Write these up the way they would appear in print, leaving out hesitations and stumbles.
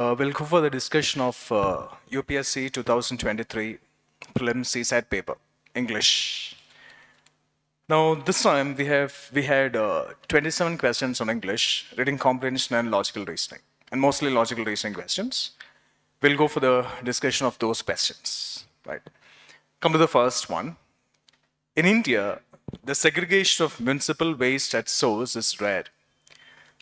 We'll go for the discussion of UPSC 2023 Prelims CSAT paper, English. Now, this time we had 27 questions on English, reading comprehension and logical reasoning, and mostly logical reasoning questions. We'll go for the discussion of those questions. Right. Come to the first one. In India, the segregation of municipal waste at source is rare.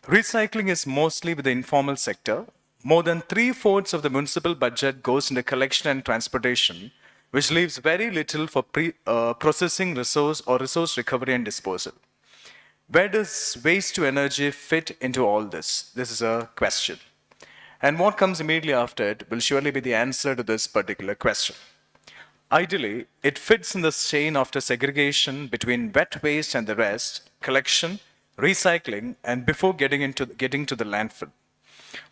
Recycling is mostly with the informal sector. More than 3/4 of the municipal budget goes into collection and transportation, which leaves very little for processing resource or resource recovery and disposal. Where does waste to energy fit into all this? This is a question. And what comes immediately after it will surely be the answer to this particular question. Ideally, it fits in the chain after segregation between wet waste and the rest, collection, recycling, and before getting to the landfill.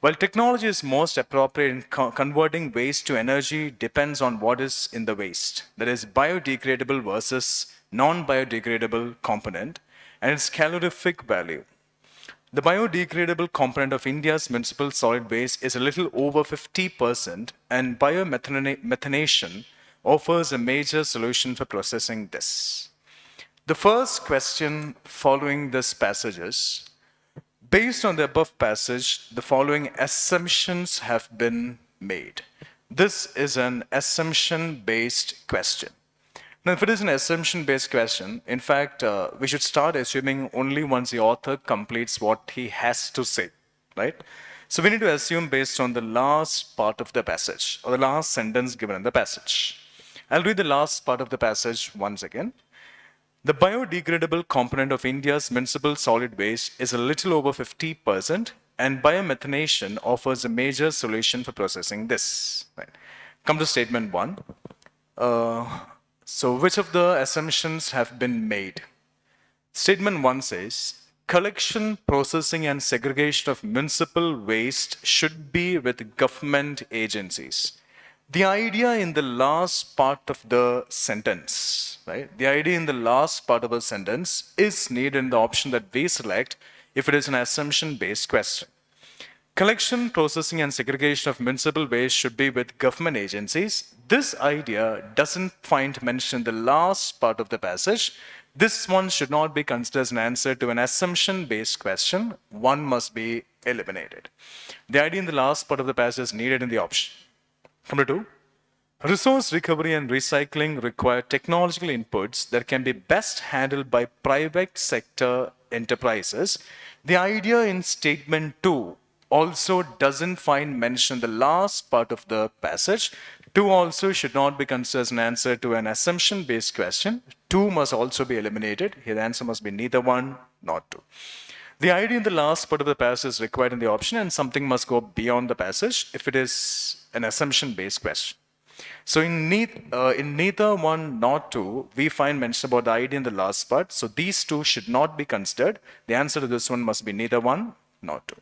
While technology is most appropriate in converting waste to energy depends on what is in the waste, that is biodegradable versus non-biodegradable component, and its calorific value. The biodegradable component of India's municipal solid waste is a little over 50%, and biomethanation offers a major solution for processing this. The first question following this passage is, based on the above passage, the following assumptions have been made. This is an assumption-based question. Now, if it is an assumption-based question, in fact, we should start assuming only once the author completes what he has to say, right? So we need to assume based on the last part of the passage, or the last sentence given in the passage. I'll read the last part of the passage once again. The biodegradable component of India's municipal solid waste is a little over 50%, and biomethanation offers a major solution for processing this. Right. Come to statement 1. So which of the assumptions have been made? Statement 1 says, collection, processing, and segregation of municipal waste should be with government agencies. The idea in the last part of the sentence, right? The idea in the last part of the sentence is needed in the option that we select if it is an assumption-based question. Collection, processing, and segregation of municipal waste should be with government agencies. This idea doesn't find mention in the last part of the passage. This one should not be considered as an answer to an assumption-based question. One must be eliminated. The idea in the last part of the passage is needed in the option. Number 2, resource recovery and recycling require technological inputs that can be best handled by private sector enterprises. The idea in statement 2 also doesn't find mention in the last part of the passage. 2 also should not be considered as an answer to an assumption-based question. 2 must also be eliminated. Here the answer must be neither 1 nor 2. The idea in the last part of the passage is required in the option, and something must go beyond the passage if it is an assumption-based question. So in neither 1 nor 2, we find mention about the idea in the last part. So these 2 should not be considered. The answer to this one must be neither 1 nor 2.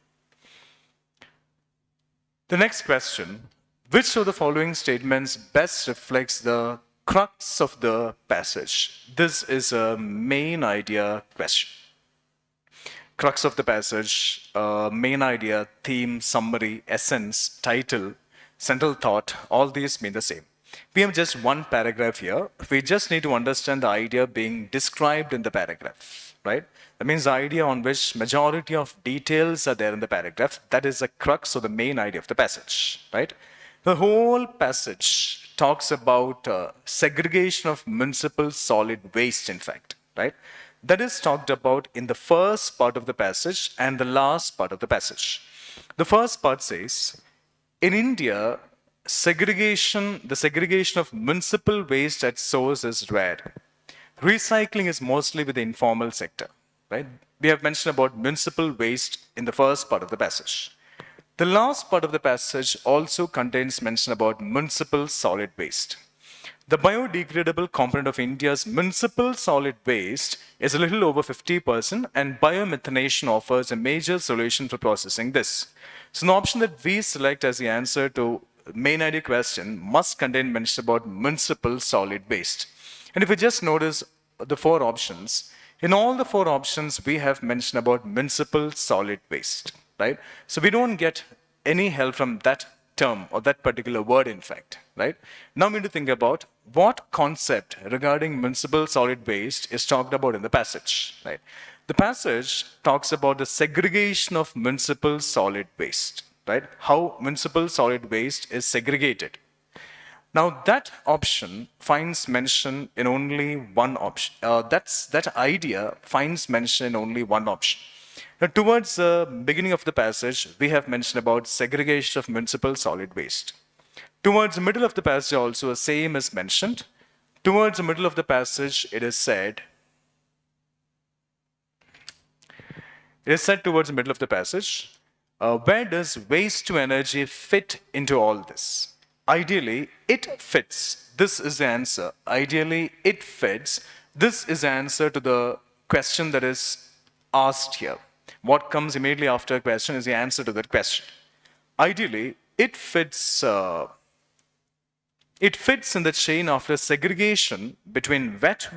The next question, which of the following statements best reflects the crux of the passage? This is a main idea question. Crux of the passage, main idea, theme, summary, essence, title, central thought, all these mean the same. We have just one paragraph here. We just need to understand the idea being described in the paragraph, right? That means the idea on which majority of details are there in the paragraph. That is the crux or the main idea of the passage, right? The whole passage talks about segregation of municipal solid waste, in fact, right? That is talked about in the first part of the passage and the last part of the passage. The first part says, in India, the segregation of municipal waste at source is rare. Recycling is mostly with the informal sector, right? We have mentioned about municipal waste in the first part of the passage. The last part of the passage also contains mention about municipal solid waste. The biodegradable component of India's municipal solid waste is a little over 50%, and biomethanation offers a major solution for processing this. So the option that we select as the answer to main idea question must contain mention about municipal solid waste. And if we just notice the 4 options, in all the 4 options we have mention about municipal solid waste, right? So we don't get any help from that term or that particular word, in fact, right? Now we need to think about what concept regarding municipal solid waste is talked about in the passage, right? The passage talks about the segregation of municipal solid waste, right? How municipal solid waste is segregated. Now that option finds mention in only one option. That idea finds mention in only one option. Now, towards the beginning of the passage, we have mentioned about segregation of municipal solid waste. Towards the middle of the passage also, the same is mentioned. Towards the middle of the passage, it is said towards the middle of the passage, where does waste to energy fit into all this? Ideally, it fits. This is the answer. Ideally, it fits. This is the answer to the question that is asked here. What comes immediately after a question is the answer to that question. Ideally, it fits in the chain after segregation between wet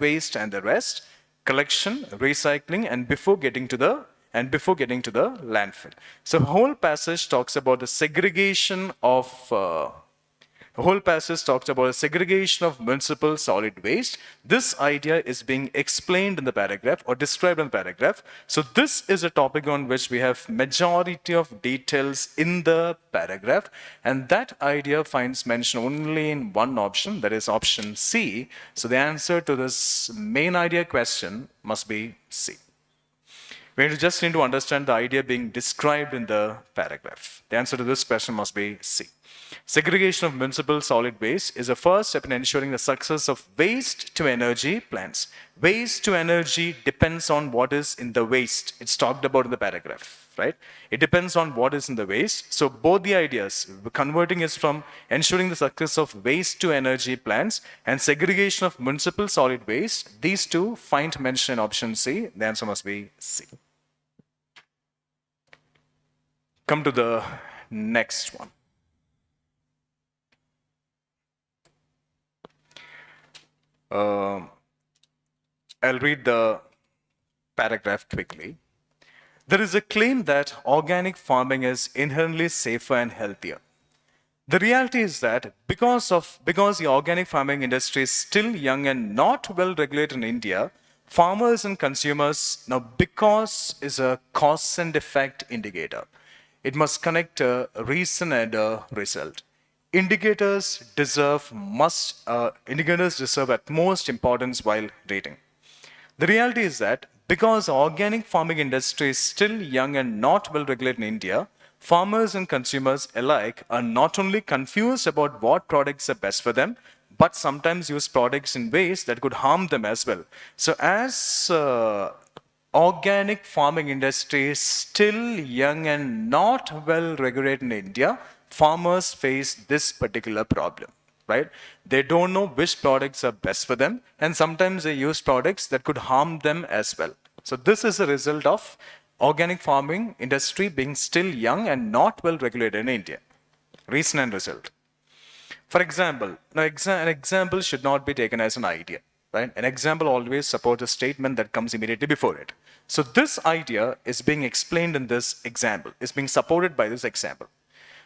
waste and the rest, collection, recycling, and before getting to the landfill. So the whole passage talks about the segregation of municipal solid waste. This idea is being explained in the paragraph or described in the paragraph. So this is a topic on which we have majority of details in the paragraph, and that idea finds mention only in one option, that is option C. So the answer to this main idea question must be C. We just need to understand the idea being described in the paragraph. The answer to this question must be C. Segregation of municipal solid waste is a first step in ensuring the success of waste to energy plants. Waste to energy depends on what is in the waste. It's talked about in the paragraph, right? It depends on what is in the waste. So both the ideas, converting is from ensuring the success of waste to energy plants and segregation of municipal solid waste. These two find mention in option C. The answer must be C. Come to the next one. I'll read the paragraph quickly. There is a claim that organic farming is inherently safer and healthier. The reality is that because the organic farming industry is still young and not well regulated in India, farmers and consumers, now because is a cause and effect indicator. It must connect a reason and a result. Indicators deserve utmost importance while rating. The reality is that because the organic farming industry is still young and not well regulated in India, farmers and consumers alike are not only confused about what products are best for them, but sometimes use products in ways that could harm them as well. So as organic farming industry is still young and not well regulated in India, farmers face this particular problem, right? They don't know which products are best for them, and sometimes they use products that could harm them as well. So this is a result of organic farming industry being still young and not well regulated in India. Reason and result. For example, now an example should not be taken as an idea, right? An example always supports a statement that comes immediately before it. So this idea is being explained in this example, is being supported by this example.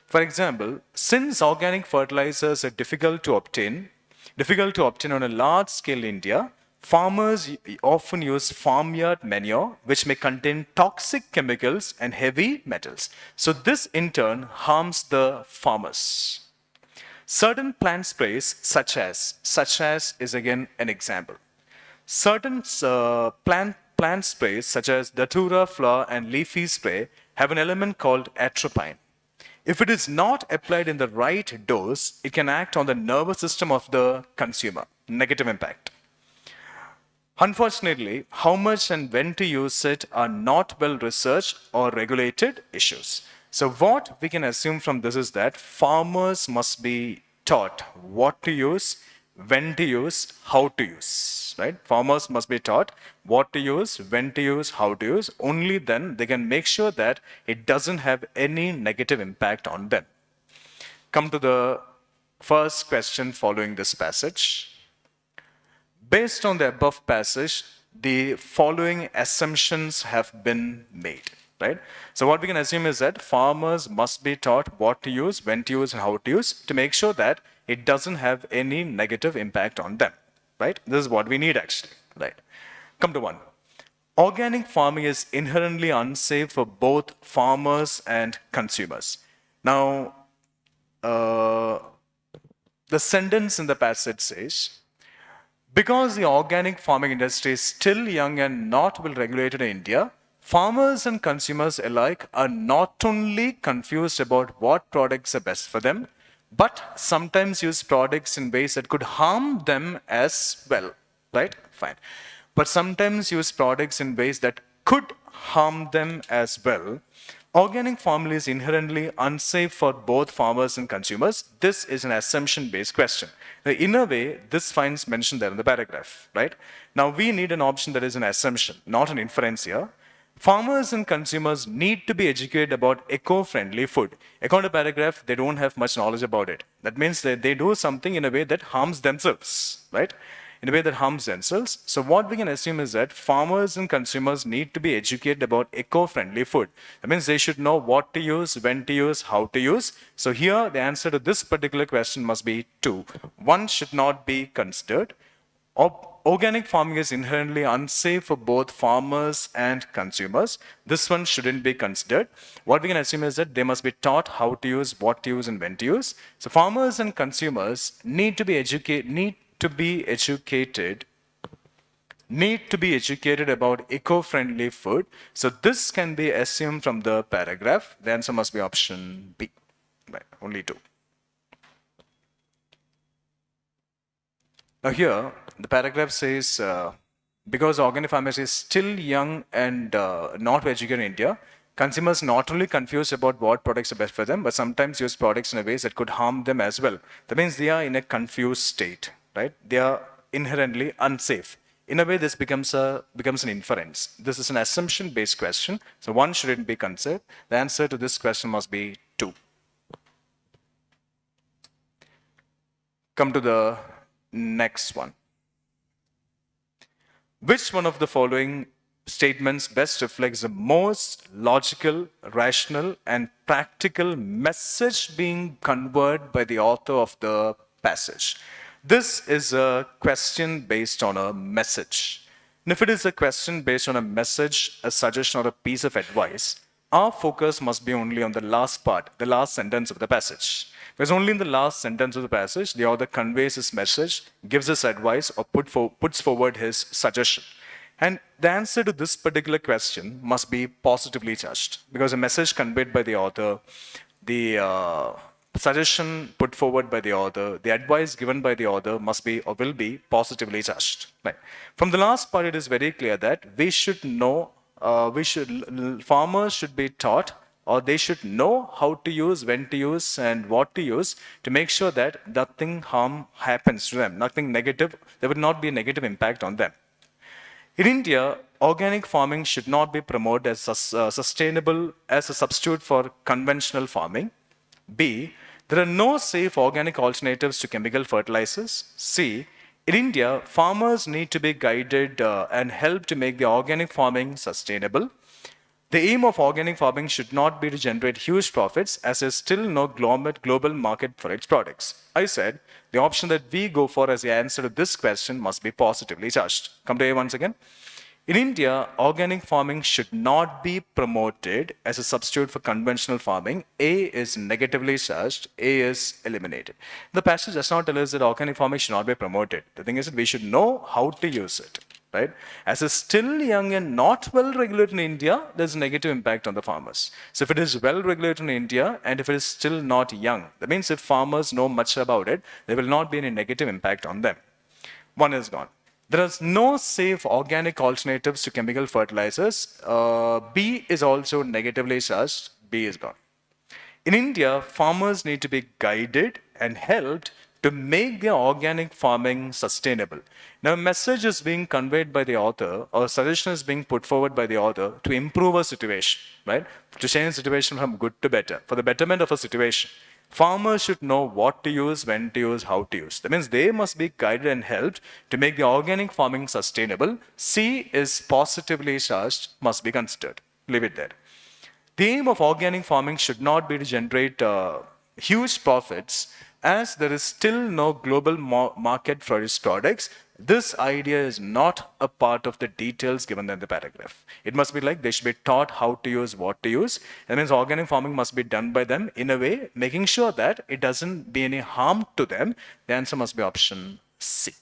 For example, since organic fertilizers are difficult to obtain on a large scale in India, farmers often use farmyard manure, which may contain toxic chemicals and heavy metals. So this in turn harms the farmers. Certain plant sprays, such as is again an example. Certain plant sprays, such as datura, flower, and leafy spray, have an element called atropine. If it is not applied in the right dose, it can act on the nervous system of the consumer. Negative impact. Unfortunately, how much and when to use it are not well researched or regulated issues. So what we can assume from this is that farmers must be taught what to use, when to use, how to use, right? Farmers must be taught what to use, when to use, how to use. Only then they can make sure that it doesn't have any negative impact on them. Come to the first question following this passage. Based on the above passage, the following assumptions have been made. right? So what we can assume is that farmers must be taught what to use, when to use, and how to use to make sure that it doesn't have any negative impact on them, right? This is what we need actually, right? Come to one. Organic farming is inherently unsafe for both farmers and consumers. Now, uh, the sentence in the passage says, because the organic farming industry is still young and not well regulated in India, farmers and consumers alike are not only confused about what products are best for them, but sometimes use products in ways that could harm them as well. Right? Fine. But sometimes use products in ways that could harm them as well. Organic farming is inherently unsafe for both farmers and consumers. This is an assumption-based question. Now, in a way, this finds mentioned there in the paragraph, right? Now, we need an option that is an assumption, not an inference here. Farmers and consumers need to be educated about eco-friendly food. According to the paragraph, they don't have much knowledge about it. That means that they do something in a way that harms themselves, right? In a way that harms themselves. So what we can assume is that farmers and consumers need to be educated about eco-friendly food. That means they should know what to use, when to use, how to use. So here the answer to this particular question must be 2. 1 should not be considered. Organic farming is inherently unsafe for both farmers and consumers. This one shouldn't be considered. What we can assume is that they must be taught how to use, what to use, and when to use. So farmers and consumers need to be educated about eco-friendly food. So this can be assumed from the paragraph. The answer must be option B. Right, only 2. Now here, the paragraph says, because organic farming is still young and not educated in India, consumers not only confused about what products are best for them, but sometimes use products in a ways that could harm them as well. That means they are in a confused state, right? They are inherently unsafe. In a way, this becomes an inference. This is an assumption-based question, so 1 shouldn't be considered. The answer to this question must be 2. Come to the next one. Which one of the following statements best reflects the most logical, rational, and practical message being conveyed by the author of the passage? This is a question based on a message. And if it is a question based on a message, a suggestion, or a piece of advice, our focus must be only on the last part, the last sentence of the passage. Because only in the last sentence of the passage, the author conveys his message, gives his advice, or puts forward his suggestion. And the answer to this particular question must be positively charged. Because the message conveyed by the author, the suggestion put forward by the author, the advice given by the author must be or will be positively charged. Right. From the last part, it is very clear that we should know, farmers should be taught, or they should know how to use, when to use, and what to use to make sure that nothing harm happens to them, nothing negative, there would not be a negative impact on them. In India, organic farming should not be promoted as sustainable as a substitute for conventional farming. B, there are no safe organic alternatives to chemical fertilizers. C, in India, farmers need to be guided and helped to make the organic farming sustainable. The aim of organic farming should not be to generate huge profits, as there is still no global market for its products. I said the option that we go for as the answer to this question must be positively charged. Come to A once again. In India, organic farming should not be promoted as a substitute for conventional farming. A is negatively charged, A is eliminated. The passage does not tell us that organic farming should not be promoted. The thing is that we should know how to use it. Right? As it's still young and not well regulated in India, there's a negative impact on the farmers. So if it is well regulated in India and if it is still not young, that means if farmers know much about it, there will not be any negative impact on them. 1 is gone. There is no safe organic alternatives to chemical fertilizers. B is also negatively charged. B is gone. In India, farmers need to be guided and helped to make their organic farming sustainable. Now, a message is being conveyed by the author, or a suggestion is being put forward by the author to improve a situation, right? To change the situation from good to better, for the betterment of a situation. Farmers should know what to use, when to use, how to use. That means they must be guided and helped to make the organic farming sustainable. C is positively charged, must be considered. Leave it there. The aim of organic farming should not be to generate huge profits, as there is still no global market for its products. This idea is not a part of the details given in the paragraph. It must be like they should be taught how to use, what to use. That means organic farming must be done by them in a way, making sure that it doesn't be any harm to them. The answer must be option C.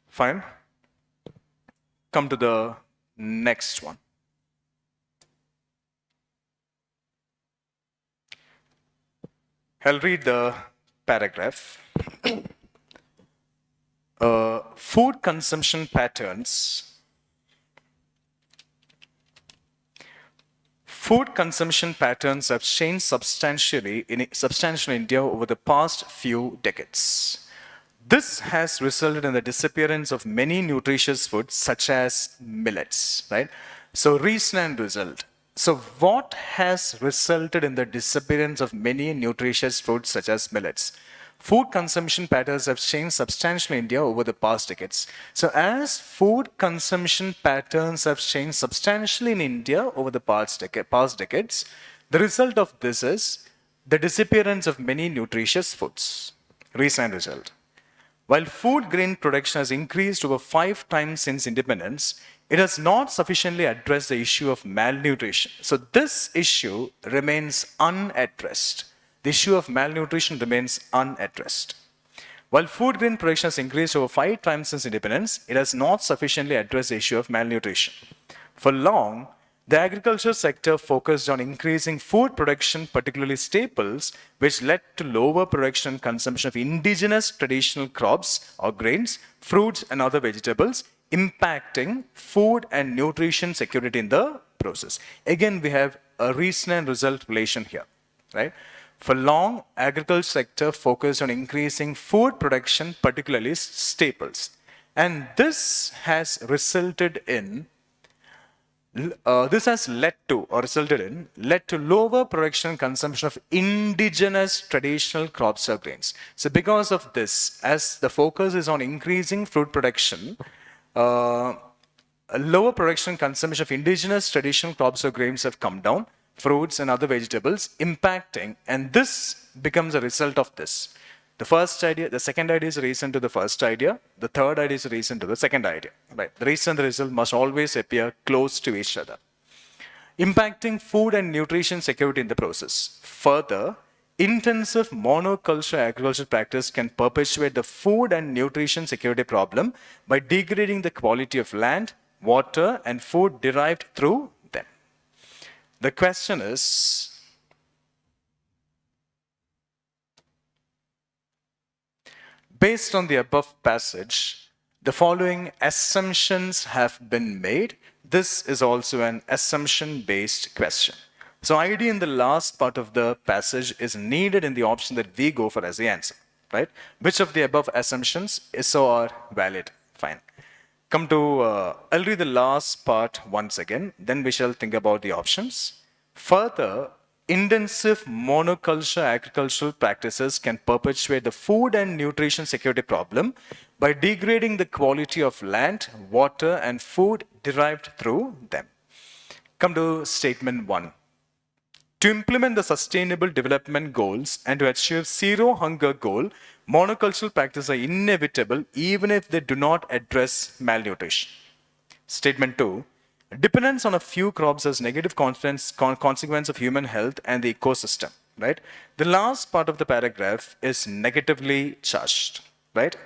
Fine. Come to the next one. I'll read the paragraph. Food consumption patterns. Food consumption patterns have changed substantially in India over the past few decades. This has resulted in the disappearance of many nutritious foods such as millets, right? So reason and result. So what has resulted in the disappearance of many nutritious foods such as millets? Food consumption patterns have changed substantially in India over the past decades. So as food consumption patterns have changed substantially in India over the past decades, the result of this is the disappearance of many nutritious foods. Reason and result. While food grain production has increased over 5 times since independence, it has not sufficiently addressed the issue of malnutrition. So this issue remains unaddressed. The issue of malnutrition remains unaddressed. While food grain production has increased over 5 times since independence, it has not sufficiently addressed the issue of malnutrition. For long, the agriculture sector focused on increasing food production, particularly staples, which led to lower production and consumption of indigenous traditional crops or grains, fruits, and other vegetables, impacting food and nutrition security in the process. Again, we have a reason and result relation here, right? For long, agriculture sector focused on increasing food production, particularly staples. And this has resulted in this has led to lower production and consumption of indigenous traditional crops or grains. So because of this, as the focus is on increasing fruit production, lower production and consumption of indigenous traditional crops or grains have come down, fruits and other vegetables, impacting, and this becomes a result of this. The first idea, the second idea is a reason to the first idea. The third idea is a reason to the second idea. Right? The reason and the result must always appear close to each other, impacting food and nutrition security in the process. Further, intensive monoculture agriculture practice can perpetuate the food and nutrition security problem by degrading the quality of land, water, and food derived through them. The question is, based on the above passage, the following assumptions have been made. This is also an assumption-based question. So ID in the last part of the passage is needed in the option that we go for as the answer, right? Which of the above assumptions is so are valid? Fine. Come to, I'll read the last part once again, then we shall think about the options. Further, intensive monoculture agricultural practices can perpetuate the food and nutrition security problem by degrading the quality of land, water, and food derived through them. Come to statement 1. To implement the Sustainable Development Goals and to achieve zero hunger goal, monocultural practices are inevitable even if they do not address malnutrition. Statement 2. Dependence on a few crops has negative consequence of human health and the ecosystem, right? The last part of the paragraph is negatively charged, right?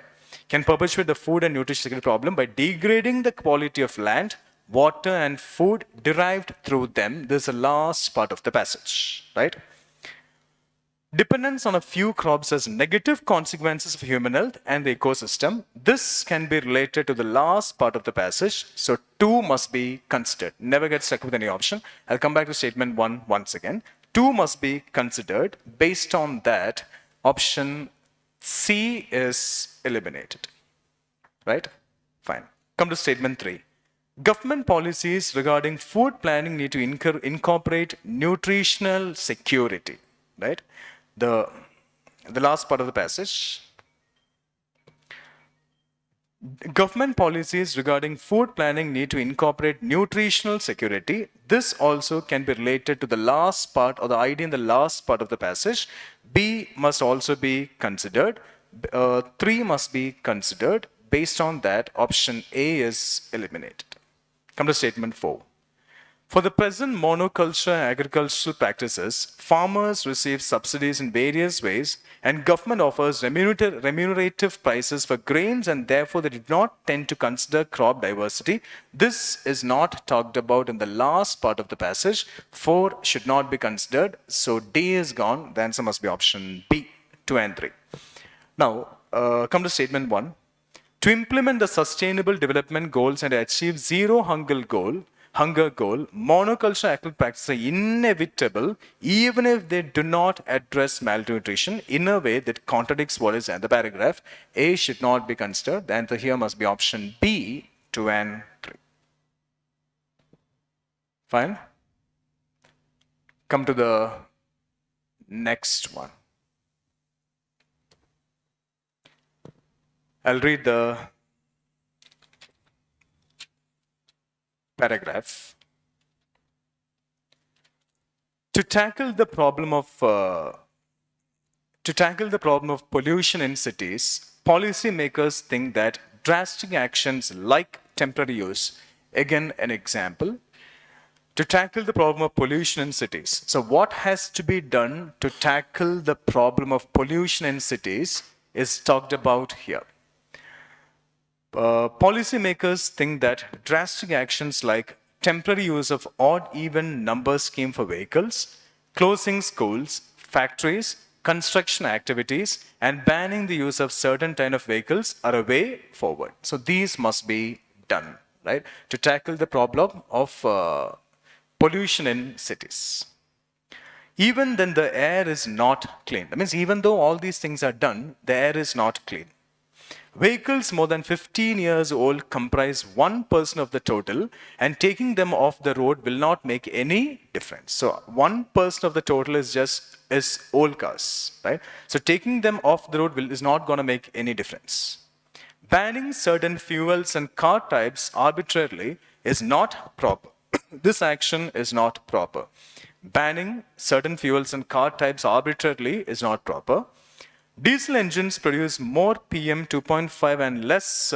Can perpetuate the food and nutrition security problem by degrading the quality of land, water, and food derived through them. This is the last part of the passage, right? Dependence on a few crops has negative consequences for human health and the ecosystem. This can be related to the last part of the passage. So 2 must be considered. Never get stuck with any option. I'll come back to statement 1 once again. 2 must be considered. Based on that, option C is eliminated. Right? Fine. Come to statement 3. Government policies regarding food planning need to incorporate nutritional security. Right? The last part of the passage. Government policies regarding food planning need to incorporate nutritional security. This also can be related to the last part or the idea in the last part of the passage. B must also be considered. 3 must be considered. Based on that, option A is eliminated. Come to statement 4. For the present monoculture agricultural practices, farmers receive subsidies in various ways and government offers remunerative prices for grains and therefore they did not tend to consider crop diversity. This is not talked about in the last part of the passage. 4 should not be considered. So D is gone. The answer must be option B, 2 and 3. Now, come to statement 1. To implement the sustainable development goals and achieve zero hunger goal, monoculture agricultural practices are inevitable even if they do not address malnutrition in a way that contradicts what is in the paragraph. A should not be considered. The answer here must be option B, 2 and 3. Fine. Come to the next one. I'll read the paragraph. To tackle the problem of pollution in cities, policymakers think that drastic actions like temporary use, again an example, to tackle the problem of pollution in cities. So what has to be done to tackle the problem of pollution in cities is talked about here. Policymakers think that drastic actions like temporary use of odd-even number scheme for vehicles, closing schools, factories, construction activities, and banning the use of certain kind of vehicles are a way forward. So these must be done, right, to tackle the problem of pollution in cities. Even then the air is not clean. That means even though all these things are done, the air is not clean. Vehicles more than 15 years old comprise 1% of the total, and taking them off the road will not make any difference. So 1% of the total is old cars, right? So taking them off the road is not going to make any difference. Banning certain fuels and car types arbitrarily is not proper. This action is not proper. Banning certain fuels and car types arbitrarily is not proper. Diesel engines produce more PM 2.5 and less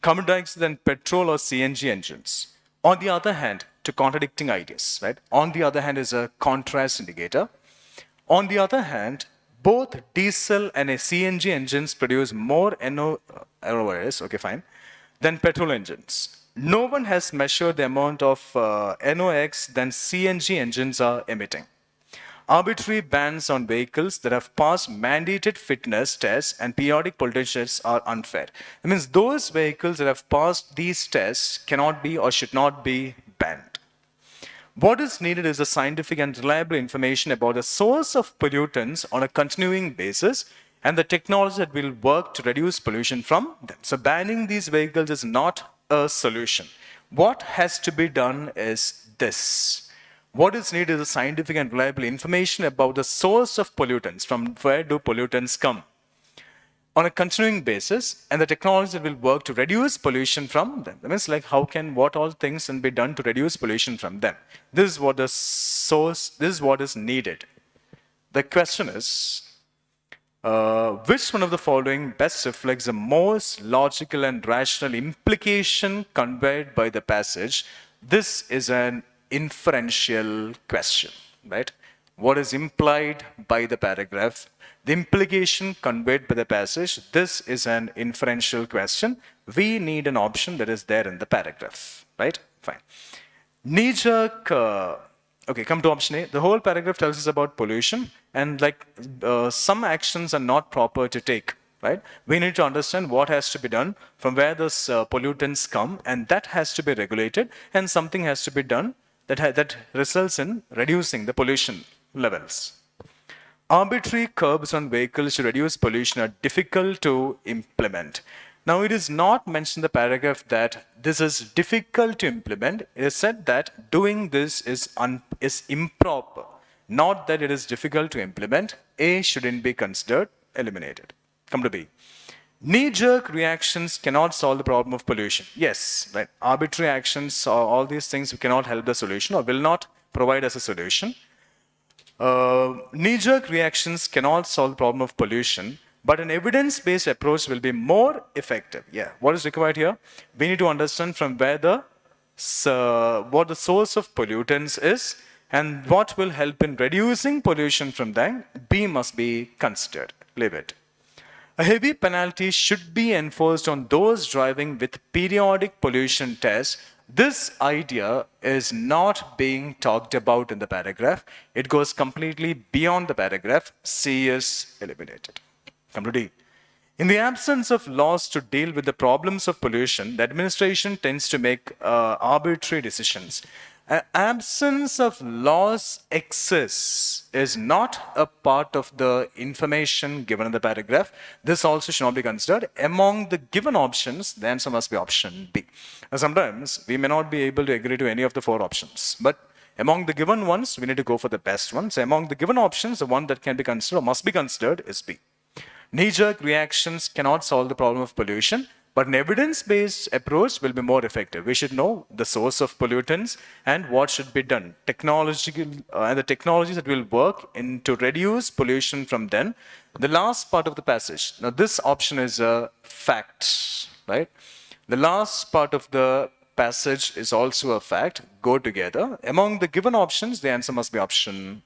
carbon dioxide than petrol or CNG engines. On the other hand, to contradicting ideas, right? On the other hand is a contrast indicator. On the other hand, both diesel and CNG engines produce more NOx, okay, fine, than petrol engines. No one has measured the amount of NOx than CNG engines are emitting. Arbitrary bans on vehicles that have passed mandated fitness tests and periodic pollution tests are unfair. That means those vehicles that have passed these tests cannot be or should not be banned. What is needed is a scientific and reliable information about the source of pollutants on a continuing basis and the technology that will work to reduce pollution from them. So banning these vehicles is not a solution. What has to be done is this. What is needed is a scientific and reliable information about the source of pollutants, from where do pollutants come, on a continuing basis, and the technology that will work to reduce pollution from them. That means like what all things can be done to reduce pollution from them. This is what is needed. The question is, which one of the following best reflects the most logical and rational implication conveyed by the passage? This is an inferential question, right? What is implied by the paragraph? The implication conveyed by the passage. This is an inferential question. We need an option that is there in the paragraph, right? Fine. Knee-jerk, okay, come to option A. The whole paragraph tells us about pollution and some actions are not proper to take, right? We need to understand what has to be done, from where those pollutants come, and that has to be regulated, and something has to be done that results in reducing the pollution levels. Arbitrary curbs on vehicles to reduce pollution are difficult to implement. Now, it is not mentioned in the paragraph that this is difficult to implement. It is said that doing this is improper, not that it is difficult to implement. A shouldn't be considered, eliminated. Come to B. Knee-jerk reactions cannot solve the problem of pollution. Yes, right. Arbitrary actions or all these things cannot help the solution or will not provide us a solution. Knee-jerk reactions cannot solve the problem of pollution, but an evidence-based approach will be more effective. Yeah, what is required here? We need to understand from where what the source of pollutants is and what will help in reducing pollution from them. B must be considered. Leave it. A heavy penalty should be enforced on those driving with periodic pollution tests. This idea is not being talked about in the paragraph. It goes completely beyond the paragraph. C is eliminated. Come to D. In the absence of laws to deal with the problems of pollution, the administration tends to make arbitrary decisions. Absence of laws exists is not a part of the information given in the paragraph. This also should not be considered. Among the given options, the answer must be option B. Now, sometimes we may not be able to agree to any of the four options, but among the given ones, we need to go for the best one. So among the given options, the one that can be considered or must be considered is B. Knee-jerk reactions cannot solve the problem of pollution, but an evidence-based approach will be more effective. We should know the source of pollutants and what should be done. And the technologies that will work to reduce pollution from them. The last part of the passage. Now, this option is a fact, right? The last part of the passage is also a fact. Go together. Among the given options, the answer must be option.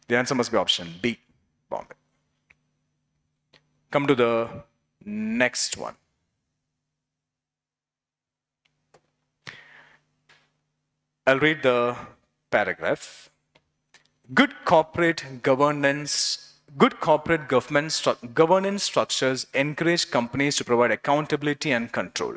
The answer must be option B. Bombay. Come to the next one. I'll read the paragraph. Good corporate governance governance structures encourage companies to provide accountability and control.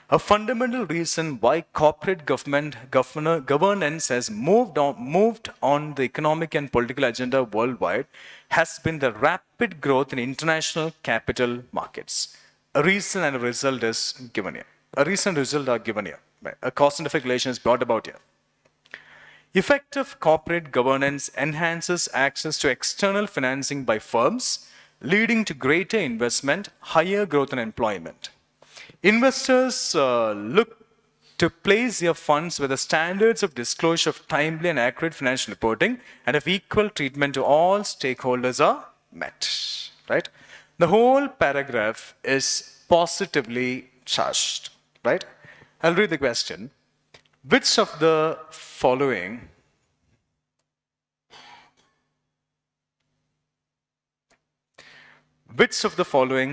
A fundamental reason why corporate governance has moved on the economic and political agenda worldwide has been the rapid growth in international capital markets. A reason and a result is given here. A reason and result are given here. Right? A cause and effect relation is brought about here. Effective corporate governance enhances access to external financing by firms, leading to greater investment, higher growth and employment. Investors look to place their funds where the standards of disclosure of timely and accurate financial reporting and of equal treatment to all stakeholders are met. Right? The whole paragraph is positively charged. Right? I'll read the question. Which of the following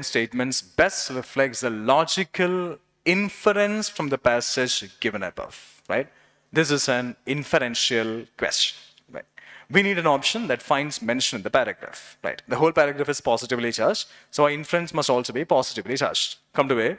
statements best reflects the logical inference from the passage given above, right? This is an inferential question, right? We need an option that finds mention in the paragraph, right? The whole paragraph is positively charged, so our inference must also be positively charged. Come to A.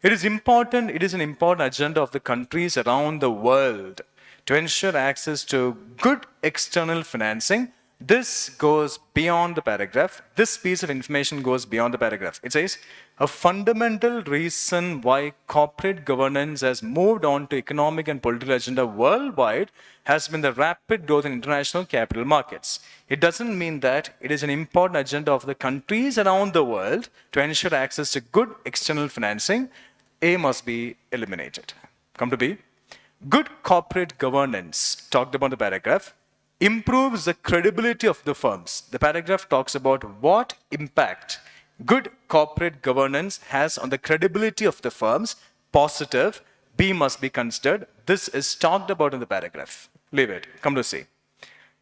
It is an important agenda of the countries around the world to ensure access to good external financing. This goes beyond the paragraph. This piece of information goes beyond the paragraph. It says, a fundamental reason why corporate governance has moved on to economic and political agenda worldwide has been the rapid growth in international capital markets. It doesn't mean that it is an important agenda of the countries around the world to ensure access to good external financing. A must be eliminated. Come to B. Good corporate governance, talked about in the paragraph, improves the credibility of the firms. The paragraph talks about what impact good corporate governance has on the credibility of the firms. Positive. B must be considered. This is talked about in the paragraph. Leave it. Come to C.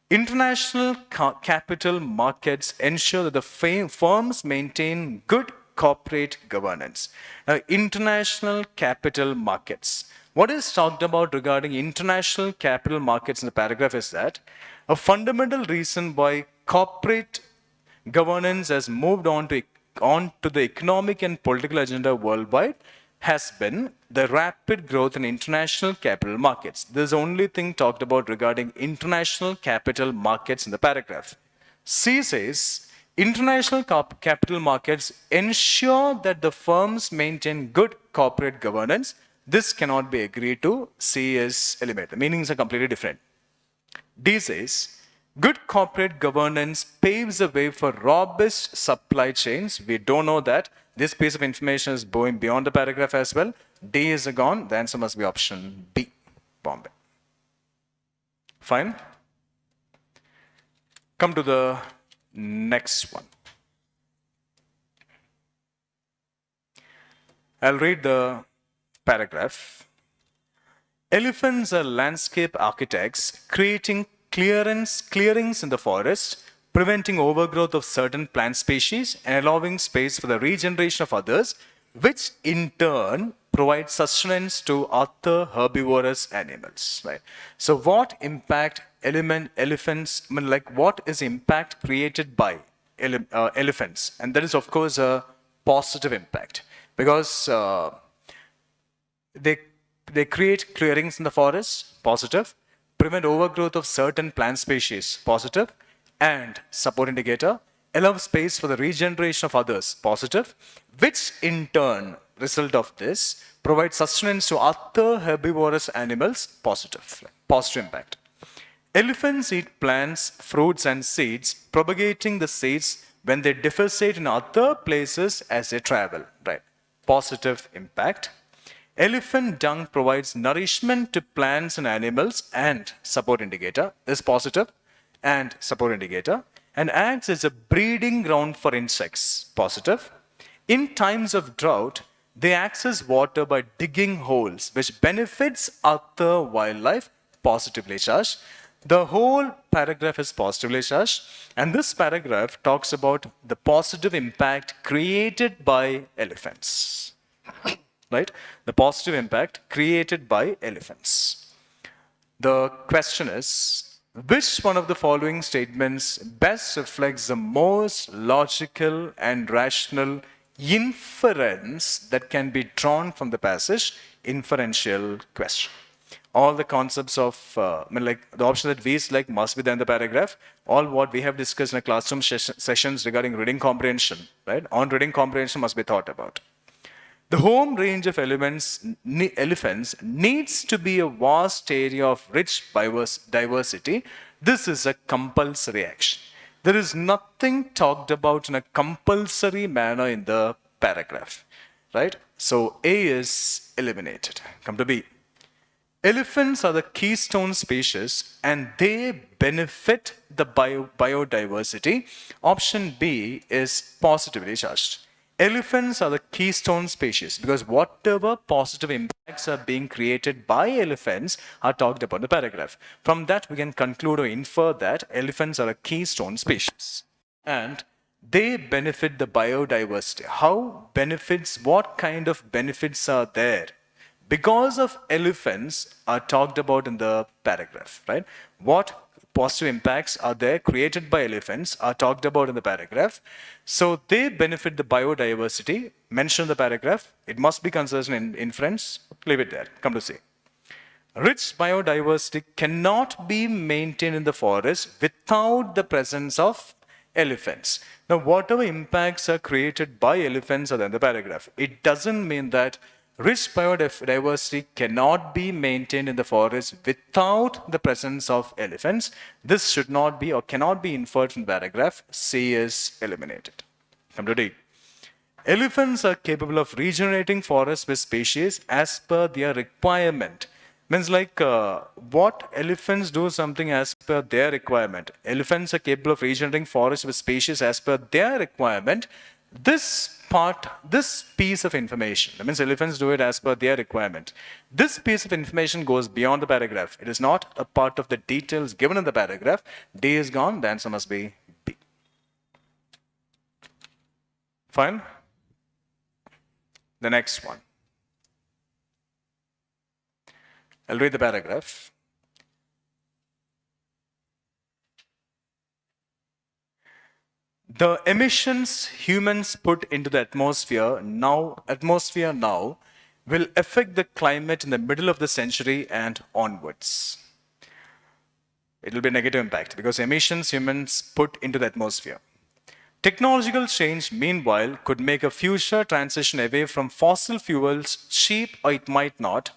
International capital markets ensure that the firms maintain good corporate governance. Now, international capital markets. What is talked about regarding international capital markets in the paragraph is that a fundamental reason why corporate governance has moved on to the economic and political agenda worldwide has been the rapid growth in international capital markets. This is the only thing talked about regarding international capital markets in the paragraph. C says, international capital markets ensure that the firms maintain good corporate governance. This cannot be agreed to. C is eliminated. The meanings are completely different. D says, Good corporate governance paves the way for robust supply chains. We don't know that. This piece of information is going beyond the paragraph as well. D is gone. The answer must be option B, Bombay. Fine. Come to the next one. I'll read the paragraph. Elephants are landscape architects creating clearings in the forest, preventing overgrowth of certain plant species and allowing space for the regeneration of others, which in turn provide sustenance to other herbivorous animals. Right. So, what impact elephants? I mean, like, what is impact created by elephants? And that is, of course, a positive impact because they create clearings in the forest, positive, prevent overgrowth of certain plant species, positive, and support indicator, allow space for the regeneration of others, positive, which in turn, result of this, provide sustenance to other herbivorous animals, positive impact. Elephants eat plants, fruits, and seeds, propagating the seeds when they deficiate in other places as they travel, right? Positive impact. Elephant dung provides nourishment to plants and animals and support indicator is positive and support indicator and acts as a breeding ground for insects, positive. In times of drought, they access water by digging holes, which benefits other wildlife, positively charged. The whole paragraph is positively charged, and this paragraph talks about the positive impact created by elephants. Right? The positive impact created by elephants. The question is, which one of the following statements best reflects the most logical and rational inference that can be drawn from the passage? Inferential question. All the concepts of, like the option that we select must be there in the paragraph. All what we have discussed in a classroom sessions regarding reading comprehension, right? On reading comprehension must be thought about. The home range of elephants needs to be a vast area of rich diversity. This is a compulsory action. There is nothing talked about in a compulsory manner in the paragraph, right? So A is eliminated. Come to B. Elephants are the keystone species and they benefit the biodiversity. Option B is positively charged. Elephants are the keystone species because whatever positive impacts are being created by elephants are talked about in the paragraph. From that, we can conclude or infer that elephants are a keystone species and they benefit the biodiversity. How benefits, what kind of benefits are there? Because of elephants are talked about in the paragraph, right? What positive impacts are there created by elephants are talked about in the paragraph. So they benefit the biodiversity mentioned in the paragraph. It must be considered in inference. Leave it there. Come to see. Rich biodiversity cannot be maintained in the forest without the presence of elephants. Now, whatever impacts are created by elephants are there in the paragraph. It doesn't mean that rich biodiversity cannot be maintained in the forest without the presence of elephants. This should not be or cannot be inferred from the paragraph. C is eliminated. Come to D. Elephants are capable of regenerating forests with species as per their requirement. Means like what elephants do something as per their requirement. Elephants are capable of regenerating forests with species as per their requirement. This piece of information, that means elephants do it as per their requirement. This piece of information goes beyond the paragraph. It is not a part of the details given in the paragraph. D is gone, the answer must be B. Fine? The next one. I'll read the paragraph. The emissions humans put into the atmosphere now will affect the climate in the middle of the century and onwards. It will be a negative impact because emissions humans put into the atmosphere. Technological change, meanwhile, could make a future transition away from fossil fuels cheap or it might not.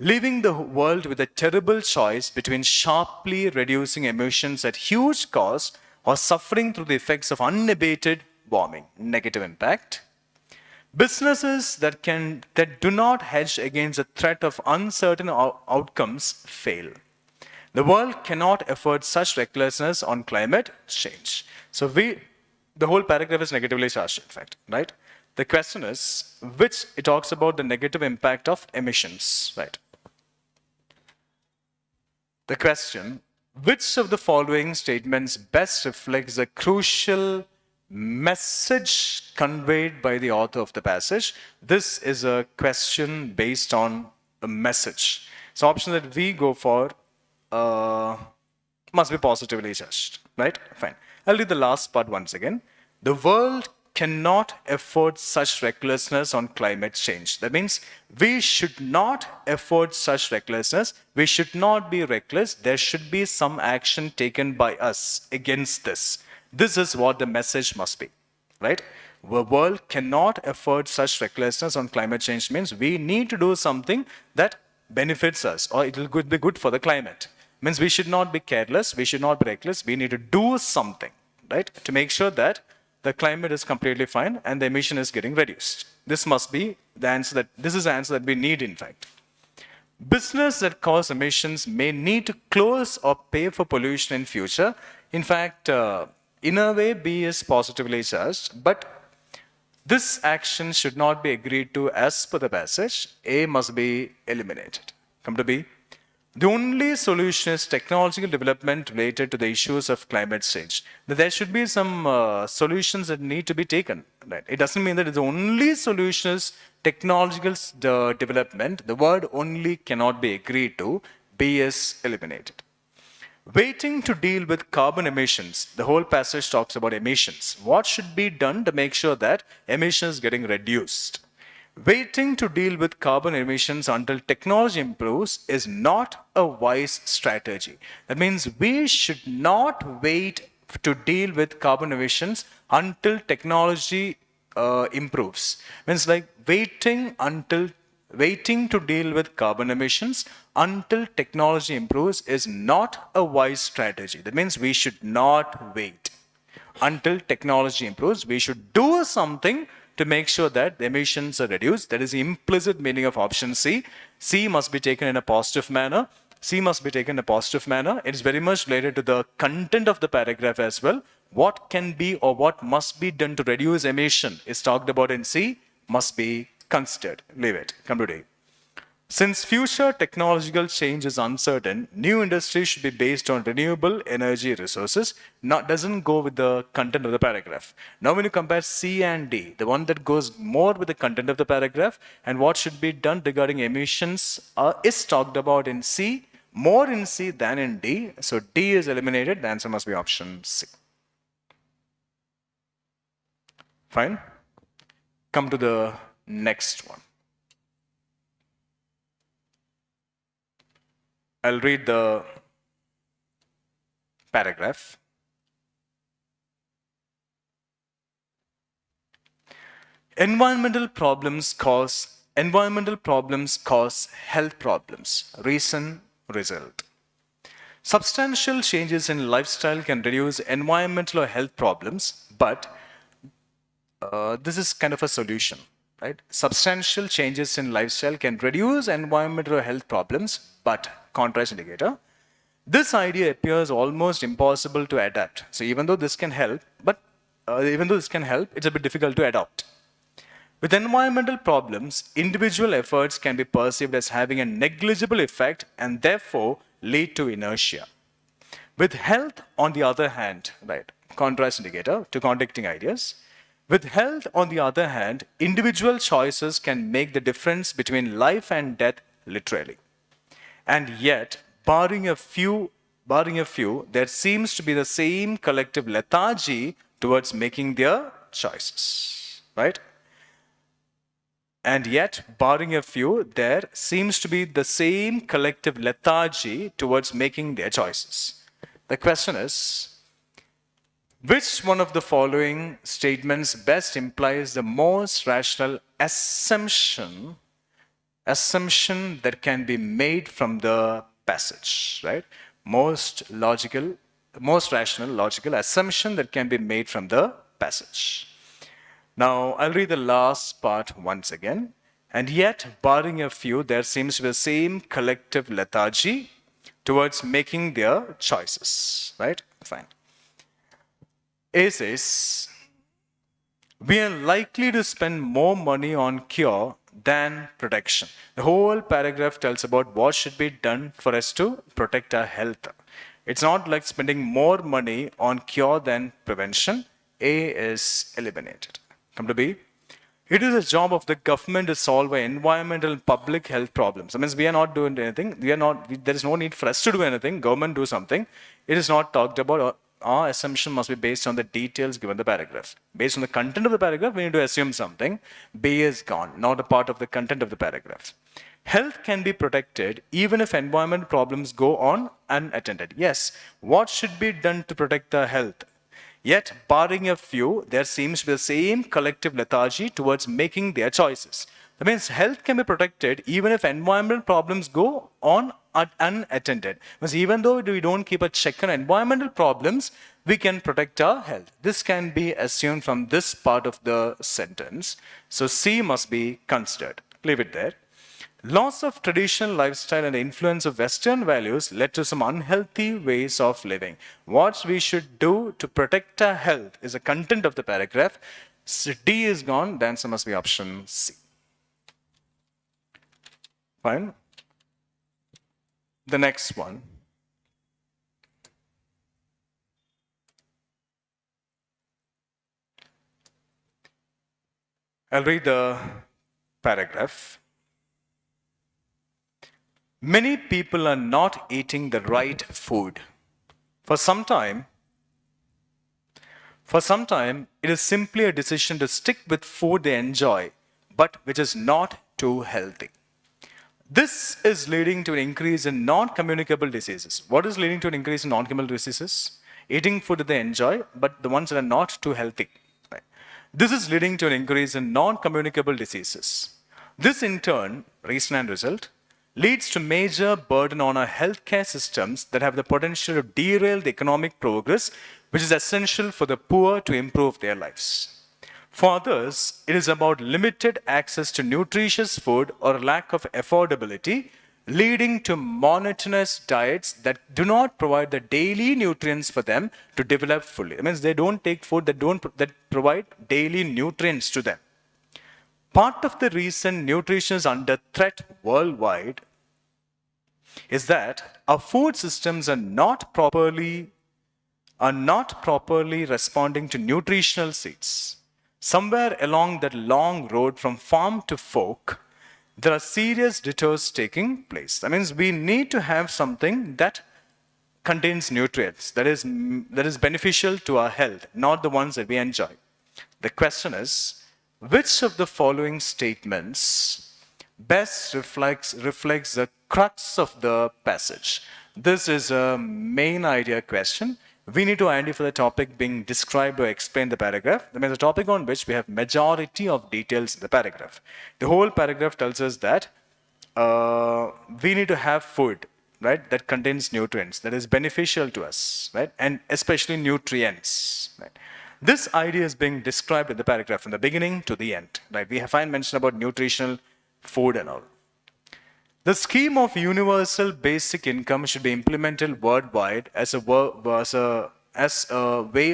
leaving the world with a terrible choice between sharply reducing emissions at huge cost or suffering through the effects of unabated warming, negative impact. Businesses that do not hedge against the threat of uncertain outcomes fail. The world cannot afford such recklessness on climate change. So the whole paragraph is negatively charged, in fact, right? The question is, which it talks about the negative impact of emissions, right? The question, which of the following statements best reflects the crucial message conveyed by the author of the passage? This is a question based on a message. So option that we go for must be positively judged, right? Fine. I'll read the last part once again. The world cannot afford such recklessness on climate change. That means we should not afford such recklessness. We should not be reckless. There should be some action taken by us against this. This is what the message must be, right? The world cannot afford such recklessness on climate change means we need to do something that benefits us, or it will be good for the climate. Means we should not be careless, we should not be reckless, we need to do something, right, to make sure that the climate is completely fine and the emission is getting reduced. This must be the answer this is the answer that we need, in fact. Business that cause emissions may need to close or pay for pollution in future. In fact, in a way, B is positively charged, but this action should not be agreed to as per the passage. A must be eliminated. Come to B. The only solution is technological development related to the issues of climate change. There should be some solutions that need to be taken. Right? It doesn't mean that the only solution is technological development. The word only cannot be agreed to. B is eliminated. Waiting to deal with carbon emissions. The whole passage talks about emissions. What should be done to make sure that emissions are getting reduced? Waiting to deal with carbon emissions until technology improves is not a wise strategy. That means we should not wait to deal with carbon emissions until technology improves. Means like waiting to deal with carbon emissions until technology improves is not a wise strategy. That means we should not wait until technology improves. We should do something to make sure that the emissions are reduced. That is the implicit meaning of option C. C must be taken in a positive manner. C must be taken in a positive manner. It is very much related to the content of the paragraph as well. What can be or what must be done to reduce emission is talked about in C, must be considered. Leave it. Come to D. Since future technological change is uncertain, new industries should be based on renewable energy resources. Doesn't go with the content of the paragraph. Now when you compare C and D, the one that goes more with the content of the paragraph and what should be done regarding emissions is talked about in C, more in C than in D. So D is eliminated. The answer must be option C. Fine. Come to the next one. I'll read the paragraph. Environmental problems cause health problems. Reason, result. Substantial changes in lifestyle can reduce environmental or health problems, but this is kind of a solution, right? Substantial changes in lifestyle can reduce environmental or health problems, but contrast indicator. This idea appears almost impossible to adapt. So even though this can help, it's a bit difficult to adopt. With environmental problems, individual efforts can be perceived as having a negligible effect and therefore lead to inertia. With health, on the other hand, right, contrast indicator to contradicting ideas. With health, on the other hand, individual choices can make the difference between life and death literally. And yet, barring a few, there seems to be the same collective lethargy towards making their choices, right? And yet, barring a few, there seems to be the same collective lethargy towards making their choices. The question is, which one of the following statements best implies the most rational assumption assumption that can be made from the passage, right? Most logical, most rational, logical assumption that can be made from the passage. Now, I'll read the last part once again. And yet, barring a few, there seems to be the same collective lethargy towards making their choices, right? Fine. A says, we are likely to spend more money on cure than protection. The whole paragraph tells about what should be done for us to protect our health. It's not like spending more money on cure than prevention. A is eliminated. Come to B. It is a job of the government to solve environmental and public health problems. That means we are not doing anything. There is no need for us to do anything. Government do something. It is not talked about. Our assumption must be based on the details given in the paragraph. Based on the content of the paragraph, we need to assume something. B is gone, not a part of the content of the paragraph. Health can be protected even if environment problems go on unattended. Yes, what should be done to protect the health? Yet, barring a few, there seems to be the same collective lethargy towards making their choices. That means health can be protected even if environmental problems go on unattended. Because even though we don't keep a check on environmental problems, we can protect our health. This can be assumed from this part of the sentence. So C must be considered. Leave it there. Loss of traditional lifestyle and the influence of Western values led to some unhealthy ways of living. What we should do to protect our health is the content of the paragraph. So D is gone, the answer must be option C. Fine. The next one. I'll read the paragraph. Many people are not eating the right food. For some time, it is simply a decision to stick with food they enjoy, but which is not too healthy. This is leading to an increase in non-communicable diseases. What is leading to an increase in non-communicable diseases? Eating food that they enjoy, but the ones that are not too healthy. Right? This is leading to an increase in non-communicable diseases. This in turn, reason and result, leads to major burden on our healthcare systems that have the potential to derail the economic progress, which is essential for the poor to improve their lives. For others, it is about limited access to nutritious food or lack of affordability, leading to monotonous diets that do not provide the daily nutrients for them to develop fully. It means they don't take food that provide daily nutrients to them. Part of the reason nutrition is under threat worldwide is that our food systems are not properly responding to nutritional needs. Somewhere along that long road from farm to fork, there are serious detours taking place. That means we need to have something that contains nutrients, that is beneficial to our health, not the ones that we enjoy. The question is, which of the following statements best reflects the crux of the passage? This is a main idea question. We need to identify the topic being described or explain the paragraph. That means the topic on which we have majority of details in the paragraph. The whole paragraph tells us that we need to have food, right, that contains nutrients, that is beneficial to us, right, and especially nutrients, right. This idea is being described in the paragraph from the beginning to the end, right. We find mention about nutritional food and all. The scheme of universal basic income should be implemented worldwide as a way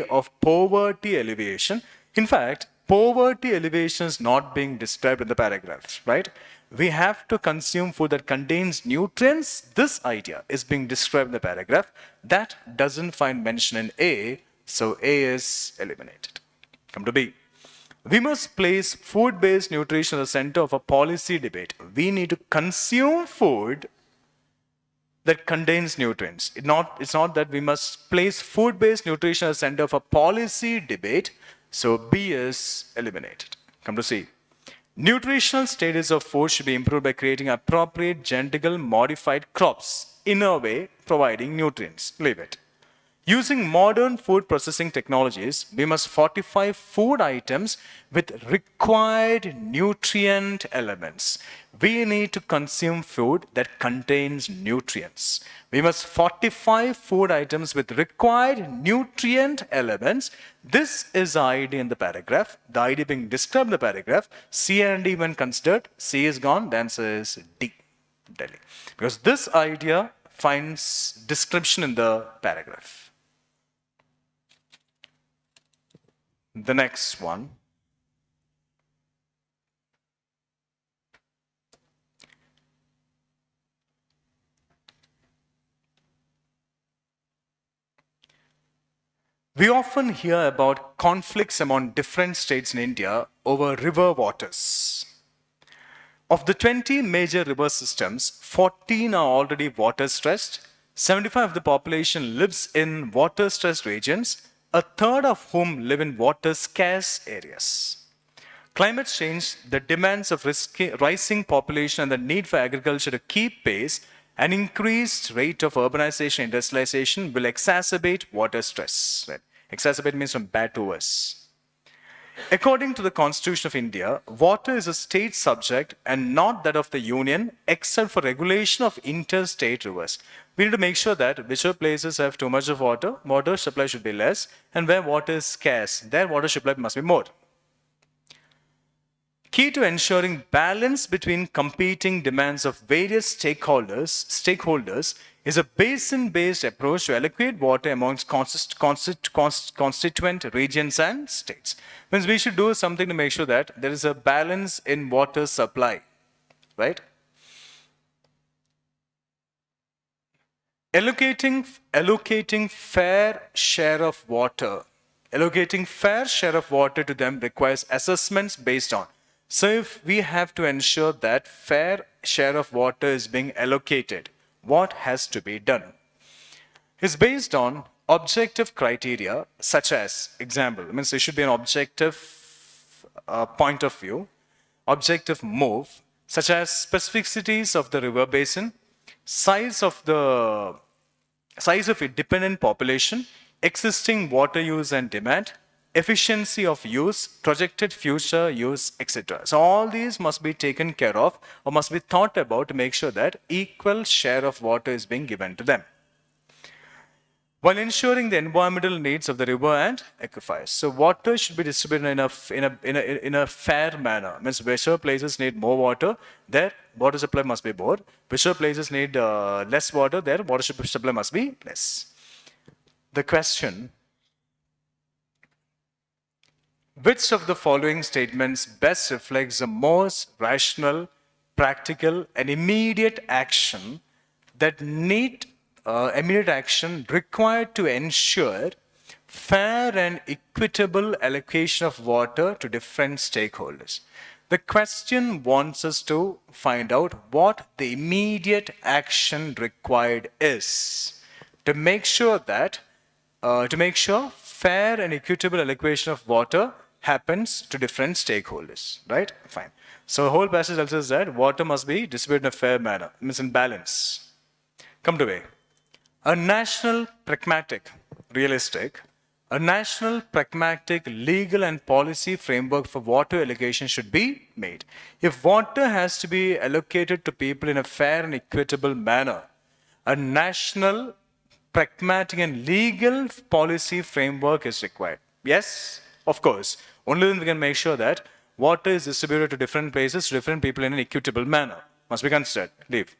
of poverty alleviation. In fact, poverty alleviation is not being described in the paragraph, right? We have to consume food that contains nutrients. This idea is being described in the paragraph. That doesn't find mention in A, so A is eliminated. Come to B. We must place food-based nutrition at the center of a policy debate. We need to consume food that contains nutrients. It's not that we must place food-based nutrition at the center of a policy debate. So B is eliminated. Come to C. Nutritional status of food should be improved by creating appropriate genetically modified crops, in a way providing nutrients. Leave it. Using modern food processing technologies, we must fortify food items with required nutrient elements. We need to consume food that contains nutrients. We must fortify food items with required nutrient elements. This is the idea in the paragraph. The idea being described in the paragraph. C and D when considered, C is gone, the answer is D, Delhi. Because this idea finds description in the paragraph. The next one. We often hear about conflicts among different states in India over river waters. Of the 20 major river systems, 14 are already water stressed. 75% of the population lives in water stressed regions, a third of whom live in water scarce areas. Climate change, the demands of rising population and the need for agriculture to keep pace, an increased rate of urbanization and industrialization will exacerbate water stress. Right? Exacerbate means from bad to worse. According to the Constitution of India, water is a state subject and not that of the Union, except for regulation of interstate rivers. We need to make sure that whichever places have too much of water, water supply should be less, and where water is scarce, their water supply must be more. Key to ensuring balance between competing demands of various stakeholders is a basin-based approach to allocate water amongst constituent regions and states. Means we should do something to make sure that there is a balance in water supply, right? Allocating fair share of water. Allocating fair share of water to them requires assessments based on. So if we have to ensure that fair share of water is being allocated, what has to be done? It's based on objective criteria such as, example, means there should be an objective point of view, objective move, such as specificities of the river basin, size of a dependent population, existing water use and demand, efficiency of use, projected future use, etc. So all these must be taken care of or must be thought about to make sure that equal share of water is being given to them, while ensuring the environmental needs of the river and aquifers. So water should be distributed in a fair manner. Means whichever places need more water, their water supply must be more. Whichever places need less water, their water supply must be less. The question: which of the following statements best reflects the most rational, practical, and immediate action required to ensure fair and equitable allocation of water to different stakeholders? The question wants us to find out what the immediate action required is to make sure fair and equitable allocation of water happens to different stakeholders, right? Fine. So the whole passage tells us that water must be distributed in a fair manner, means in balance. Come to A. A national, pragmatic, legal and policy framework for water allocation should be made. If water has to be allocated to people in a fair and equitable manner, a national, pragmatic and legal policy framework is required. Yes, of course. Only then we can make sure that water is distributed to different places, to different people in an equitable manner. Must be considered. Leave.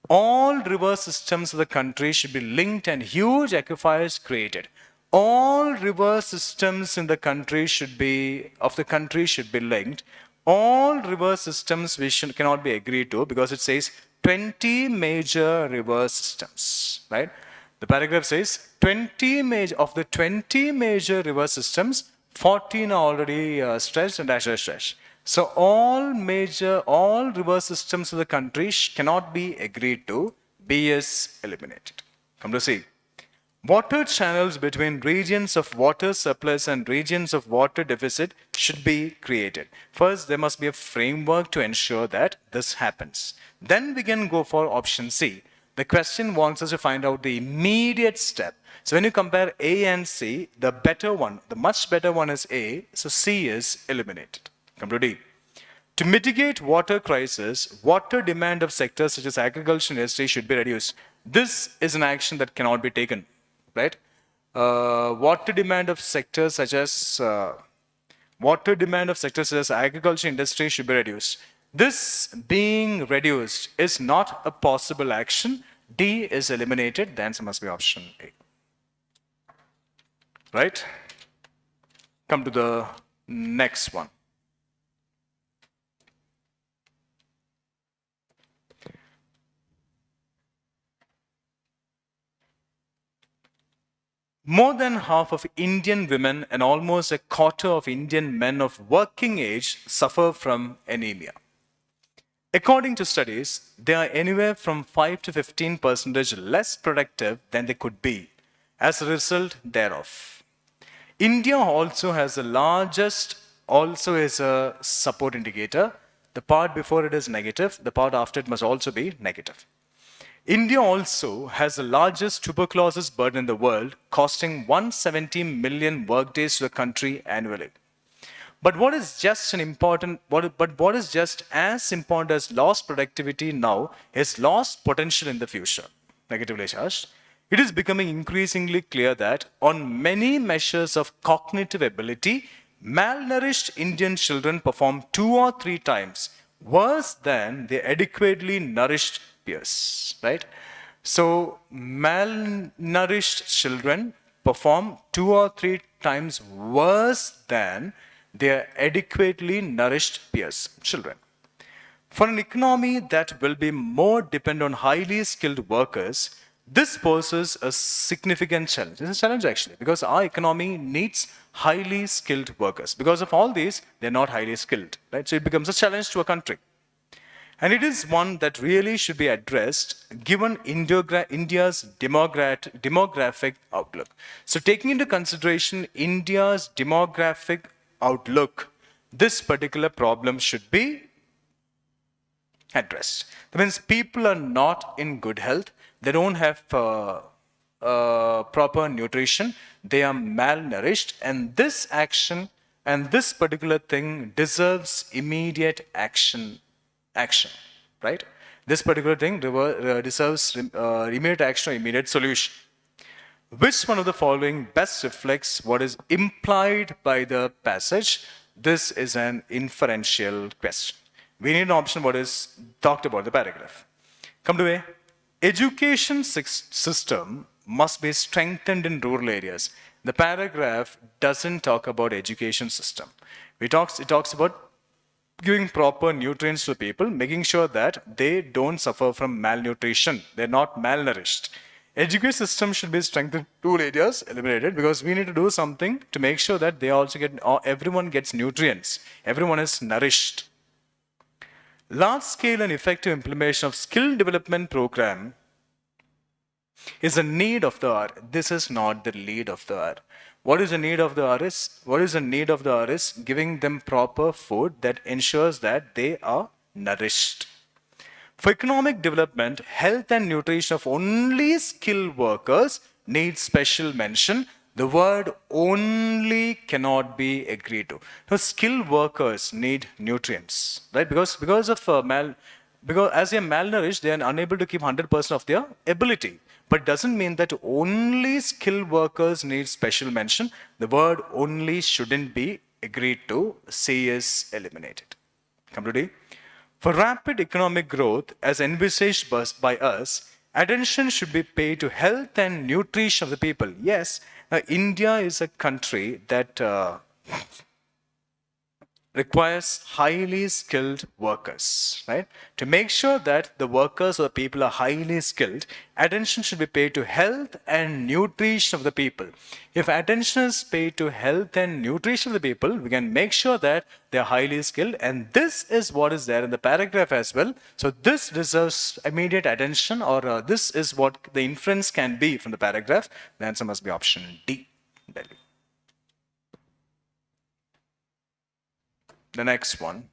All river systems of the country should be linked and huge aquifers created. All river systems in the country should be linked. All river systems cannot be agreed to because it says 20 major river systems, right? The paragraph says 20 major river systems, 14 are already stressed and dash. So all river systems of the country cannot be agreed to. B is eliminated. Come to C. Water channels between regions of water surplus and regions of water deficit should be created. First, there must be a framework to ensure that this happens. Then we can go for option C. The question wants us to find out the immediate step. So when you compare A and C, the better one, the much better one is A, so C is eliminated. Come to D. To mitigate water crisis, water demand of sectors such as agriculture and industry should be reduced. This is an action that cannot be taken, right? Water demand of sectors such as agriculture industry should be reduced. This being reduced is not a possible action. D is eliminated. The answer must be option A. Right? Come to the next one. More than half of Indian women and almost a quarter of Indian men of working age suffer from anemia. According to studies, they are anywhere from 5 to 15% less productive than they could be as a result thereof. India also has the largest, also is a support indicator. The part before it is negative, the part after it must also be negative. India also has the largest tuberculosis burden in the world, costing 170 million workdays to the country annually. But what is just as important as lost productivity now is lost potential in the future. Negatively charged. It is becoming increasingly clear that on many measures of cognitive ability, malnourished Indian children perform 2 or 3 times worse than their adequately nourished peers, right? So malnourished children perform 2 or 3 times worse than their adequately nourished peers, children. For an economy that will be more dependent on highly skilled workers, this poses a significant challenge. It's a challenge actually, because our economy needs highly skilled workers. Because of all these, they're not highly skilled, right? So it becomes a challenge to a country. And it is one that really should be addressed given India's demographic outlook. So taking into consideration India's demographic outlook, this particular problem should be addressed. That means people are not in good health. They don't have proper nutrition. They are malnourished. And this action and this particular thing deserves immediate action, right? This particular thing deserves immediate action or immediate solution. Which one of the following best reflects what is implied by the passage? This is an inferential question. We need an option what is talked about the paragraph. Come to A. Education system must be strengthened in rural areas. The paragraph doesn't talk about education system. It talks about giving proper nutrients to people, making sure that they don't suffer from malnutrition. They're not malnourished. Education system should be strengthened in rural areas, eliminated, because we need to do something to make sure that they also everyone gets nutrients. Everyone is nourished. Large-scale and effective implementation of skill development program is a need of the hour. This is not the lead of the hour. What is the need of the hour is? What is the need of the hour is giving them proper food that ensures that they are nourished. For economic development, health and nutrition of only skilled workers need special mention. The word only cannot be agreed to. Now, skilled workers need nutrients, right? Because as they are malnourished, they are unable to keep 100% of their ability. But it doesn't mean that only skilled workers need special mention. The word only shouldn't be agreed to. C is eliminated. Come to D. For rapid economic growth, as envisaged by us, attention should be paid to health and nutrition of the people. Yes, India is a country that requires highly skilled workers, right? To make sure that the workers or people are highly skilled, attention should be paid to health and nutrition of the people. If attention is paid to health and nutrition of the people, we can make sure that they are highly skilled, and this is what is there in the paragraph as well. So this deserves immediate attention, or this is what the inference can be from the paragraph. The answer must be option D, Delhi. The next one.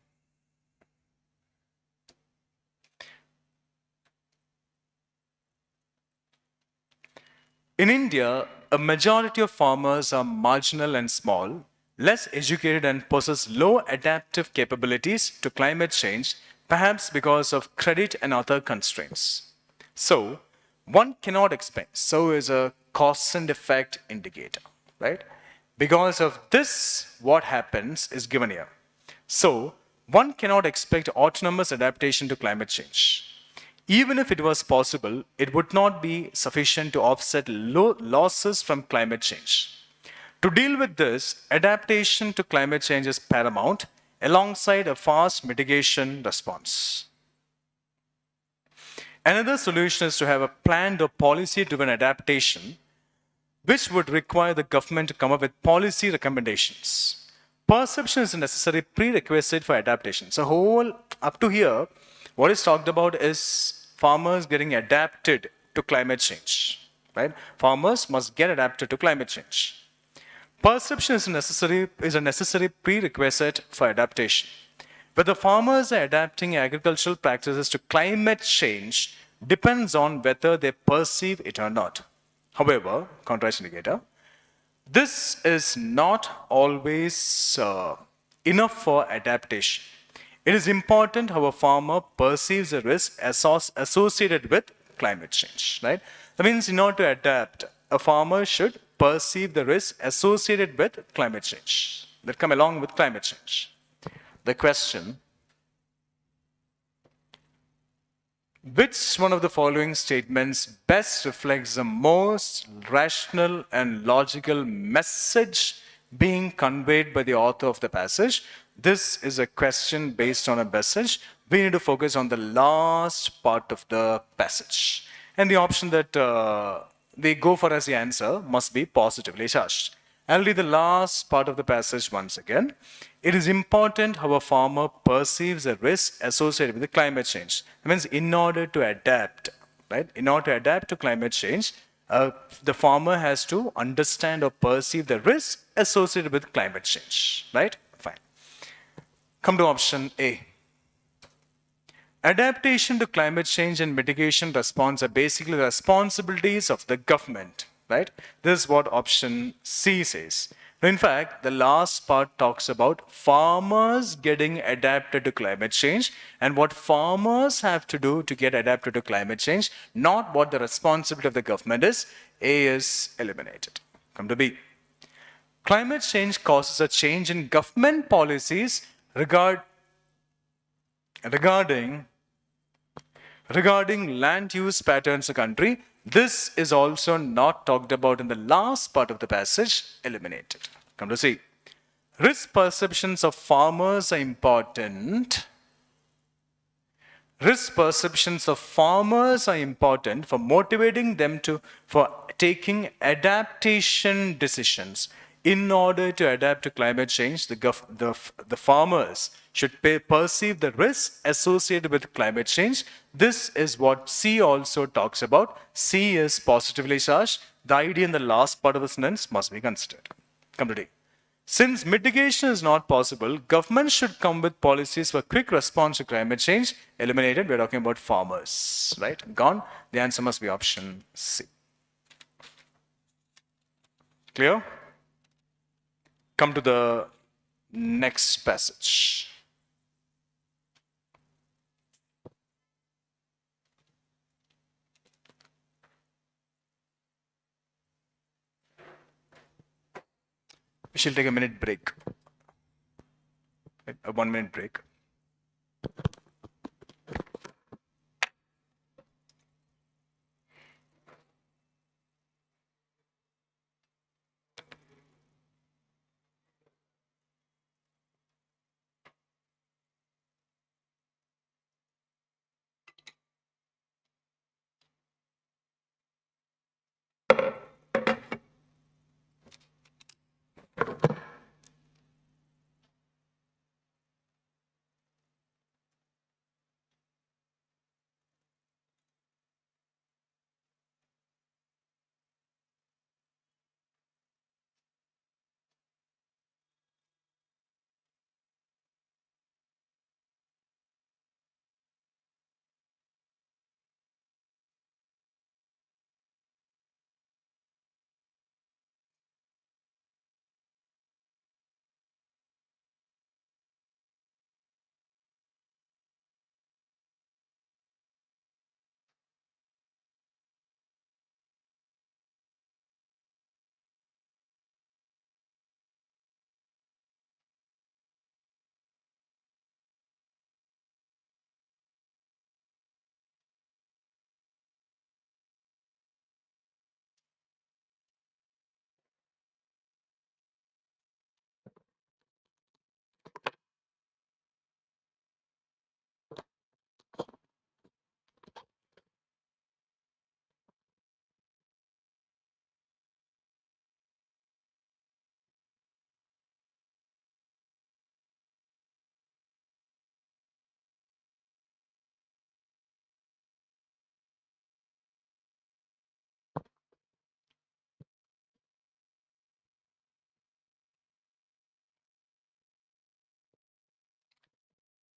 In India, a majority of farmers are marginal and small, less educated, and possess low adaptive capabilities to climate change, perhaps because of credit and other constraints. So, one cannot expect. So is a cause and effect indicator, right? Because of this, what happens is given here. So, one cannot expect autonomous adaptation to climate change. Even if it was possible, it would not be sufficient to offset losses from climate change. To deal with this, adaptation to climate change is paramount alongside a fast mitigation response. Another solution is to have a planned or policy-driven adaptation, which would require the government to come up with policy recommendations. Perception is a necessary prerequisite for adaptation. So, up to here, what is talked about is farmers getting adapted to climate change. Right? Farmers must get adapted to climate change. Perception is a necessary prerequisite for adaptation. Whether farmers are adapting agricultural practices to climate change depends on whether they perceive it or not. However, contrast indicator, this is not always enough for adaptation. It is important how a farmer perceives the risk associated with climate change, right? That means in order to adapt, a farmer should perceive the risk associated with climate change that come along with climate change. The question, which one of the following statements best reflects the most rational and logical message being conveyed by the author of the passage? This is a question based on a message. We need to focus on the last part of the passage. And the option that we go for as the answer must be positively charged. I'll read the last part of the passage once again. It is important how a farmer perceives the risk associated with the climate change. That means in order to adapt, right? In order to adapt to climate change, the farmer has to understand or perceive the risk associated with climate change, right? Fine. Come to option A. Adaptation to climate change and mitigation response are basically the responsibilities of the government, right? This is what option C says. In fact, the last part talks about farmers getting adapted to climate change and what farmers have to do to get adapted to climate change, not what the responsibility of the government is. A is eliminated. Come to B. Climate change causes a change in government policies regarding land use patterns in the country. This is also not talked about in the last part of the passage, eliminated. Come to see. Risk perceptions of farmers are important. Risk perceptions of farmers are important for motivating them for taking adaptation decisions. In order to adapt to climate change, the farmers should perceive the risk associated with climate change. This is what C also talks about. C is positively charged. The idea in the last part of the sentence must be considered. Come to D. Since mitigation is not possible, government should come with policies for quick response to climate change. Eliminated, we're talking about farmers, right? Gone. The answer must be option C. Clear? Come to the next passage. We shall take a minute break. A 1 minute break.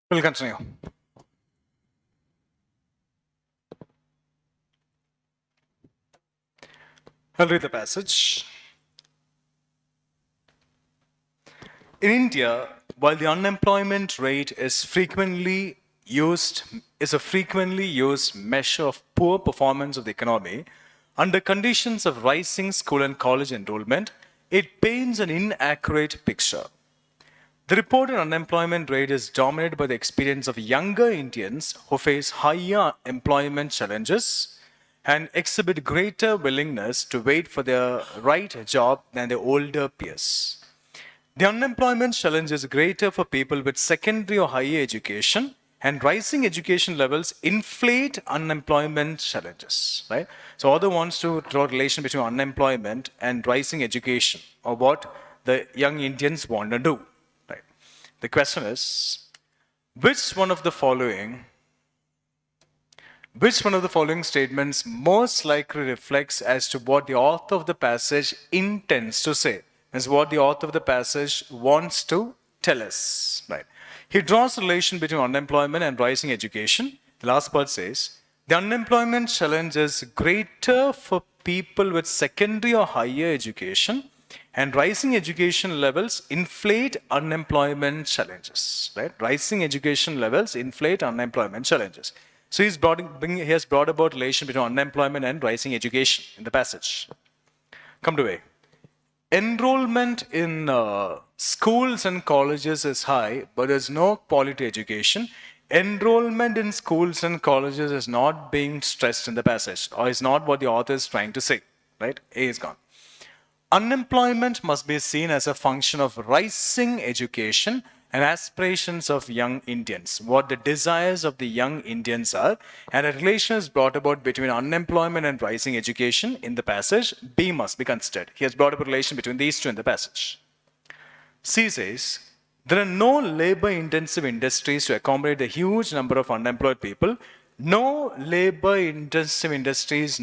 We'll continue. I'll read the passage. In India, while the unemployment rate is a frequently used measure of poor performance of the economy, under conditions of rising school and college enrollment, it paints an inaccurate picture. The reported unemployment rate is dominated by the experience of younger Indians who face higher employment challenges and exhibit greater willingness to wait for their right job than their older peers. The unemployment challenge is greater for people with secondary or higher education, and rising education levels inflate unemployment challenges, right? So author wants to draw a relation between unemployment and rising education, or what the young Indians want to do, right? The question is, which one of the following statements most likely reflects as to what the author of the passage intends to say? Is what the author of the passage wants to tell us, right? He draws a relation between unemployment and rising education. The last part says, the unemployment challenge is greater for people with secondary or higher education, and rising education levels inflate unemployment challenges, right? Rising education levels inflate unemployment challenges. So he has brought about relation between unemployment and rising education in the passage. Come to A. Enrollment in schools and colleges is high, but there's no quality education. Enrollment in schools and colleges is not being stressed in the passage, or is not what the author is trying to say, right? A is gone. Unemployment must be seen as a function of rising education and aspirations of young Indians, what the desires of the young Indians are, and a relation is brought about between unemployment and rising education in the passage. B must be considered. He has brought up a relation between these two in the passage. C says, there are no labor-intensive industries to accommodate the huge number of unemployed people. No labor-intensive industries,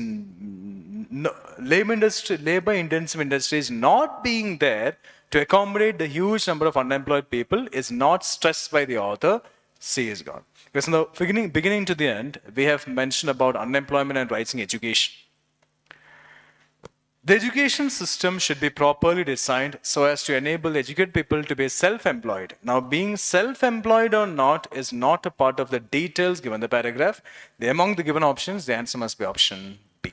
labor-intensive industries not being there to accommodate the huge number of unemployed people is not stressed by the author. C is gone. Because from the beginning to the end, we have mentioned about unemployment and rising education. The education system should be properly designed so as to enable educated people to be self-employed. Now, being self-employed or not is not a part of the details given the paragraph. Among the given options, the answer must be option B.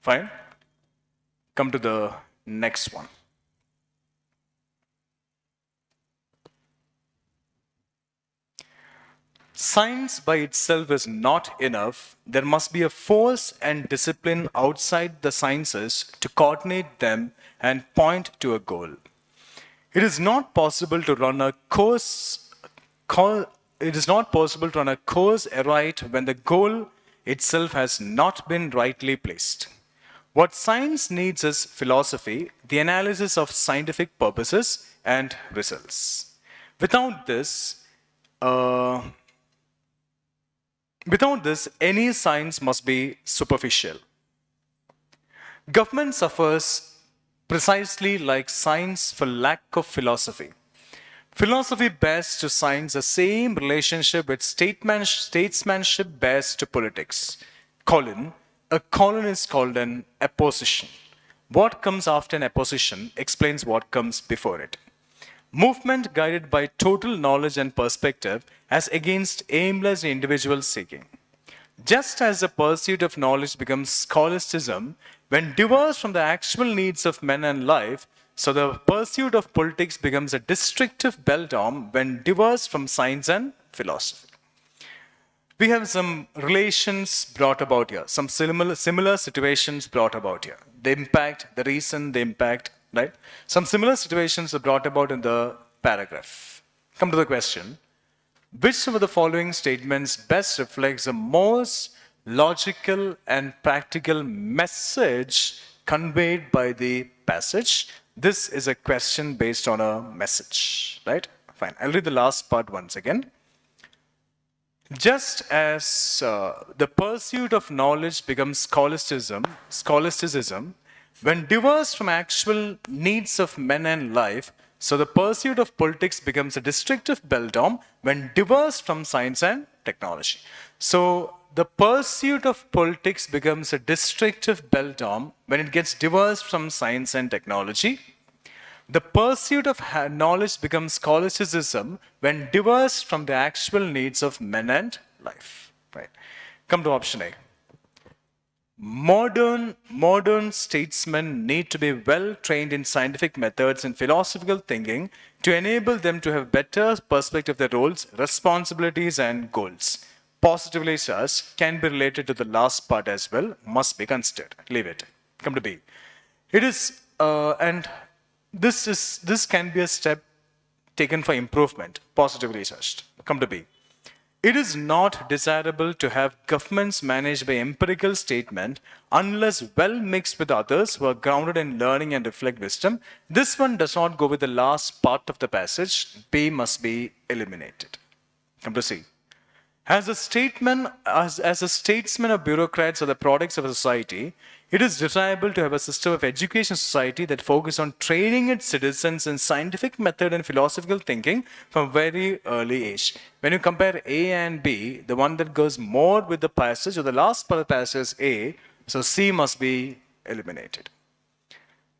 Fine. Come to the next one. Science by itself is not enough. There must be a force and discipline outside the sciences to coordinate them and point to a goal. It is not possible to run a course aright when the goal itself has not been rightly placed. What science needs is philosophy, the analysis of scientific purposes and results. Without this, any science must be superficial. Government suffers precisely like science for lack of philosophy. Philosophy bears to science the same relationship which statesmanship bears to politics. A colon is called an apposition. What comes after an apposition explains what comes before it. Movement guided by total knowledge and perspective as against aimless individual seeking. Just as the pursuit of knowledge becomes scholasticism when divorced from the actual needs of men and life, so the pursuit of politics becomes a destructive beldam when divorced from science and philosophy. We have some relations brought about here, some similar situations brought about here. The impact, the reason, the impact, right? Some similar situations are brought about in the paragraph. Come to the question. Which of the following statements best reflects the most logical and practical message conveyed by the passage? This is a question based on a message, right? Fine. I'll read the last part once again. Just as the pursuit of knowledge becomes scholasticism, when divorced from actual needs of men and life, So the pursuit of politics becomes a distractive beldom when divorced from science and technology. So the pursuit of politics becomes a distractive beldom when it gets divorced from science and technology. The pursuit of knowledge becomes scholasticism when divorced from the actual needs of men and life. Right. Come to option A. Modern statesmen need to be well trained in scientific methods and philosophical thinking to enable them to have better perspective of their roles, responsibilities, and goals. Positively such can be related to the last part as well, must be considered. Leave it. Come to B. It is, and this can be a step taken for improvement, positively such. Come to B. It is not desirable to have governments managed by empirical statement unless well mixed with others who are grounded in learning and reflect wisdom. This one does not go with the last part of the passage. B must be eliminated. Come to C. As a statesman of bureaucrats or the products of a society, it is desirable to have a system of education society that focuses on training its citizens in scientific method and philosophical thinking from very early age. When you compare A and B, the one that goes more with the passage or the last part of the passage is A, so C must be eliminated.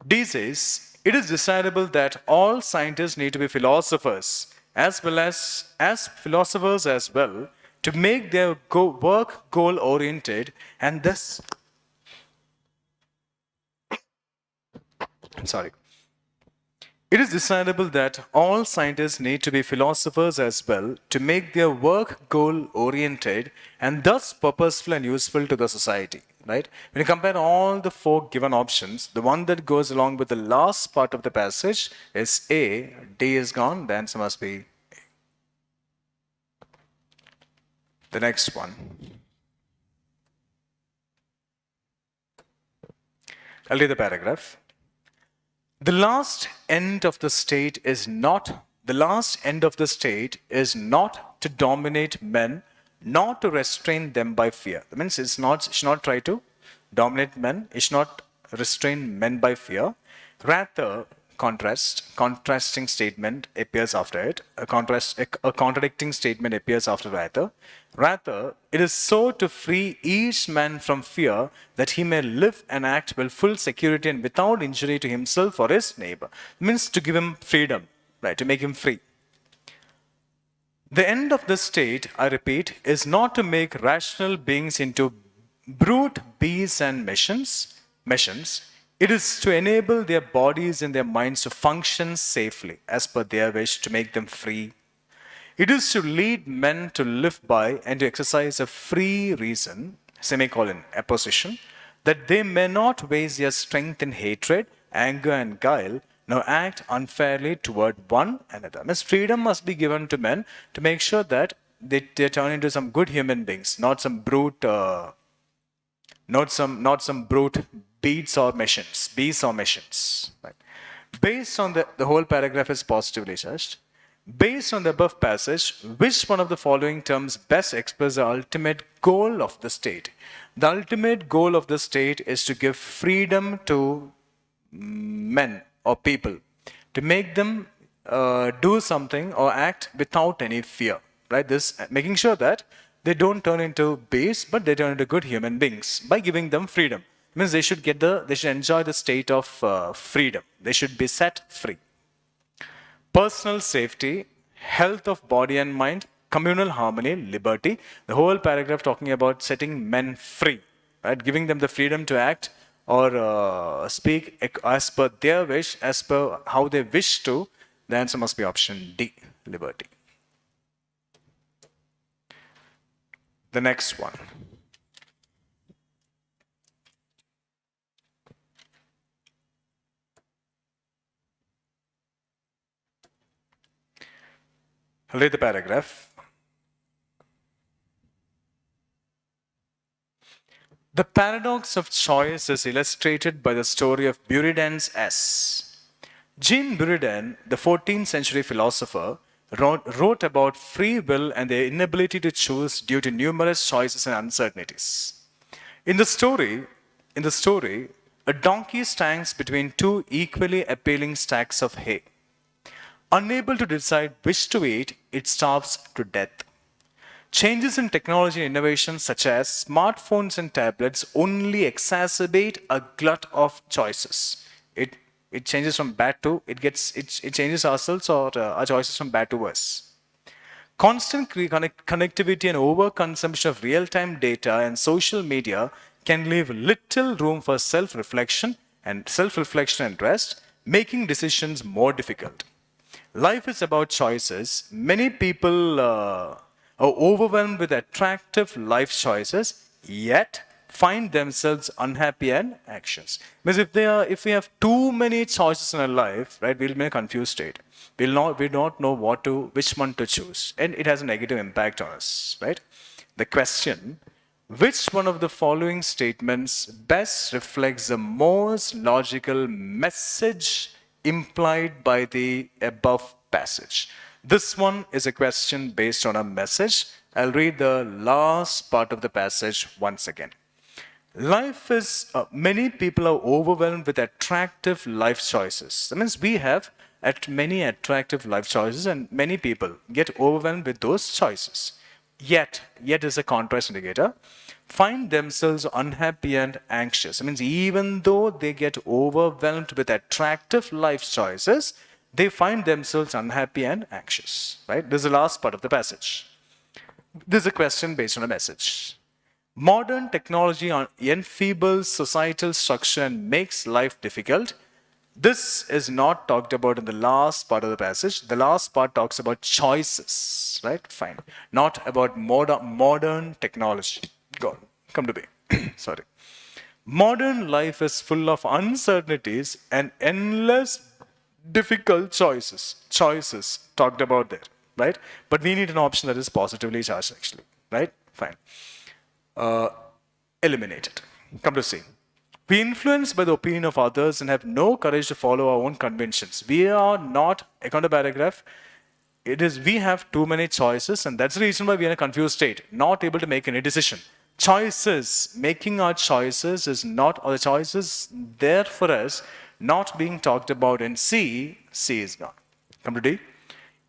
D says, it is desirable that all scientists need to be philosophers as well as philosophers as well, to make their work goal-oriented and thus, it is desirable that all scientists need to be philosophers as well to make their work goal-oriented and thus purposeful and useful to the society. Right? When you compare all the four given options, the one that goes along with the last part of the passage is A. D is gone, the answer must be the next one. I'll read the paragraph. The last end of the state is not to dominate men, nor to restrain them by fear. That means it should not try to dominate men, it should not restrain men by fear. Rather, contrasting statement appears after it. A contradicting statement appears after rather. Rather, it is so to free each man from fear that he may live and act with full security and without injury to himself or his neighbor. It means to give him freedom, right? To make him free. The end of the state, I repeat, is not to make rational beings into brute beasts and machines. It is to enable their bodies and their minds to function safely as per their wish, to make them free. It is to lead men to live by and to exercise a free reason, apposition, that they may not waste their strength in hatred, anger, and guile, nor act unfairly toward one another. Means freedom must be given to men to make sure that they turn into some good human beings, not some brute, not some brute beasts or machines. Right. Based on the whole paragraph is positively judged. Based on the above passage, which one of the following terms best express the ultimate goal of the state? The ultimate goal of the state is to give freedom to men or people, to make them do something or act without any fear. Right? This making sure that they don't turn into beasts, but they turn into good human beings by giving them freedom. It means they should enjoy the state of freedom. They should be set free. Personal safety, health of body and mind, communal harmony, liberty. The whole paragraph talking about setting men free, right? Giving them the freedom to act or speak as per their wish, as per how they wish to. The answer must be option D, liberty. The next one. I'll read the paragraph. The paradox of choice is illustrated by the story of Buridan's S. Jean Buridan, the 14th century philosopher, wrote about free will and the inability to choose due to numerous choices and uncertainties. In the story, a donkey stands between two equally appealing stacks of hay. Unable to decide which to eat, it starves to death. Changes in technology and innovation such as smartphones and tablets only exacerbate a glut of choices. It changes from bad to, it changes ourselves or our choices from bad to worse. Constant connectivity and overconsumption of real-time data and social media can leave little room for self-reflection and rest, making decisions more difficult. Life is about choices. Many people are overwhelmed with attractive life choices, yet find themselves unhappy and anxious. Because if we have too many choices in our life, right, we'll be in a confused state. We don't know which one to choose, and it has a negative impact on us, right? The question: which one of the following statements best reflects the most logical message implied by the above passage? This one is a question based on a message. I'll read the last part of the passage once again. Life is, many people are overwhelmed with attractive life choices. That means we have many attractive life choices, and many people get overwhelmed with those choices. Yet is a contrast indicator, find themselves unhappy and anxious. It means even though they get overwhelmed with attractive life choices, they find themselves unhappy and anxious. Right? This is the last part of the passage. This is a question based on a message. Modern technology enfeebles societal structure and makes life difficult. This is not talked about in the last part of the passage. The last part talks about choices, right? Fine. Not about modern technology. Come to me. Sorry. Modern life is full of uncertainties and endless difficult choices. Choices talked about there, right? But we need an option that is positively charged, actually, right? Fine. Eliminated. Come to see. We influenced by the opinion of others and have no courage to follow our own conventions. We are not, according to paragraph, it is we have too many choices, and that's the reason why we are in a confused state, not able to make any decision. Choices, making our choices is not, or the choices there for us, not being talked about in C is gone. Come to D.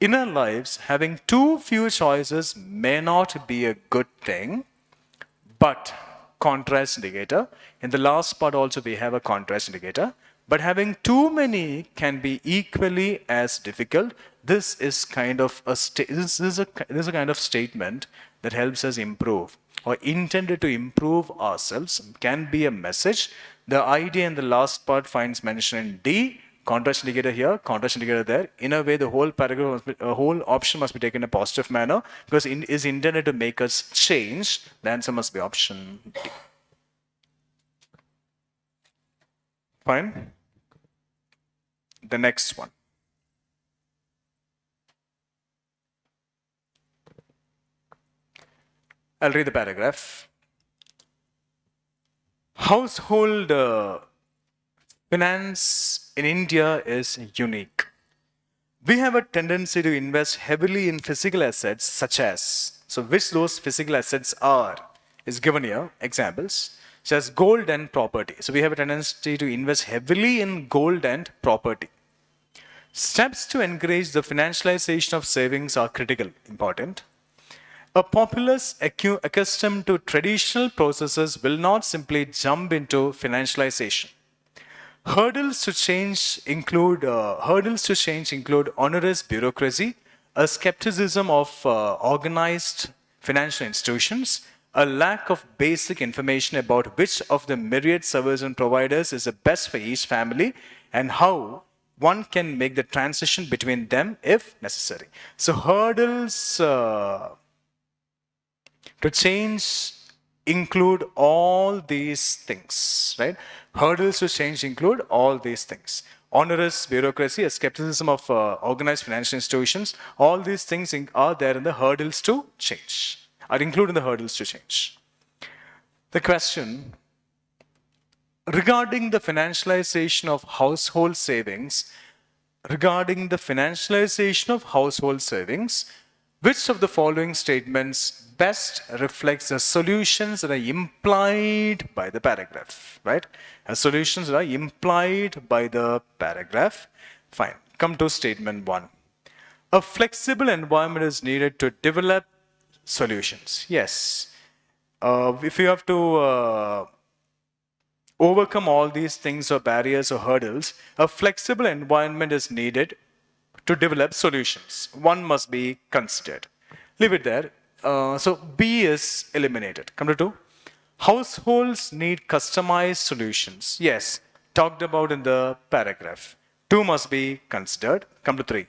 In our lives, having too few choices may not be a good thing, but contrast indicator. In the last part also we have a contrast indicator. But having too many can be equally as difficult. This is kind of this is a kind of statement that helps us improve or intended to improve ourselves. Can be a message. The idea in the last part finds mention in D. Contrast indicator here, contrast indicator there. In a way, the whole paragraph, whole option must be taken in a positive manner because it is intended to make us change. The answer must be option D. Fine. The next one. I'll read the paragraph. Household finance in India is unique. We have a tendency to invest heavily in physical assets such as, so which those physical assets are, is given here, examples, such as gold and property. So we have a tendency to invest heavily in gold and property. Steps to encourage the financialization of savings are critical, important. A populace accustomed to traditional processes will not simply jump into financialization. Hurdles to change include onerous bureaucracy, a skepticism of organized financial institutions, a lack of basic information about which of the myriad services and providers is the best for each family, and how one can make the transition between them if necessary. So hurdles to change include all these things, right? Hurdles to change include all these things. Onerous bureaucracy, a skepticism of organized financial institutions, all these things are there in the hurdles to change, are included in the hurdles to change. The question regarding the financialization of household savings, which of the following statements best reflects the solutions that are implied by the paragraph, right? Solutions that are implied by the paragraph. Fine. Come to statement 1. A flexible environment is needed to develop solutions. Yes. If you have to overcome all these things or barriers or hurdles, a flexible environment is needed to develop solutions. One must be considered. Leave it there. So B is eliminated. Come to 2. Households need customized solutions. Yes, talked about in the paragraph. 2 must be considered. Come to 3.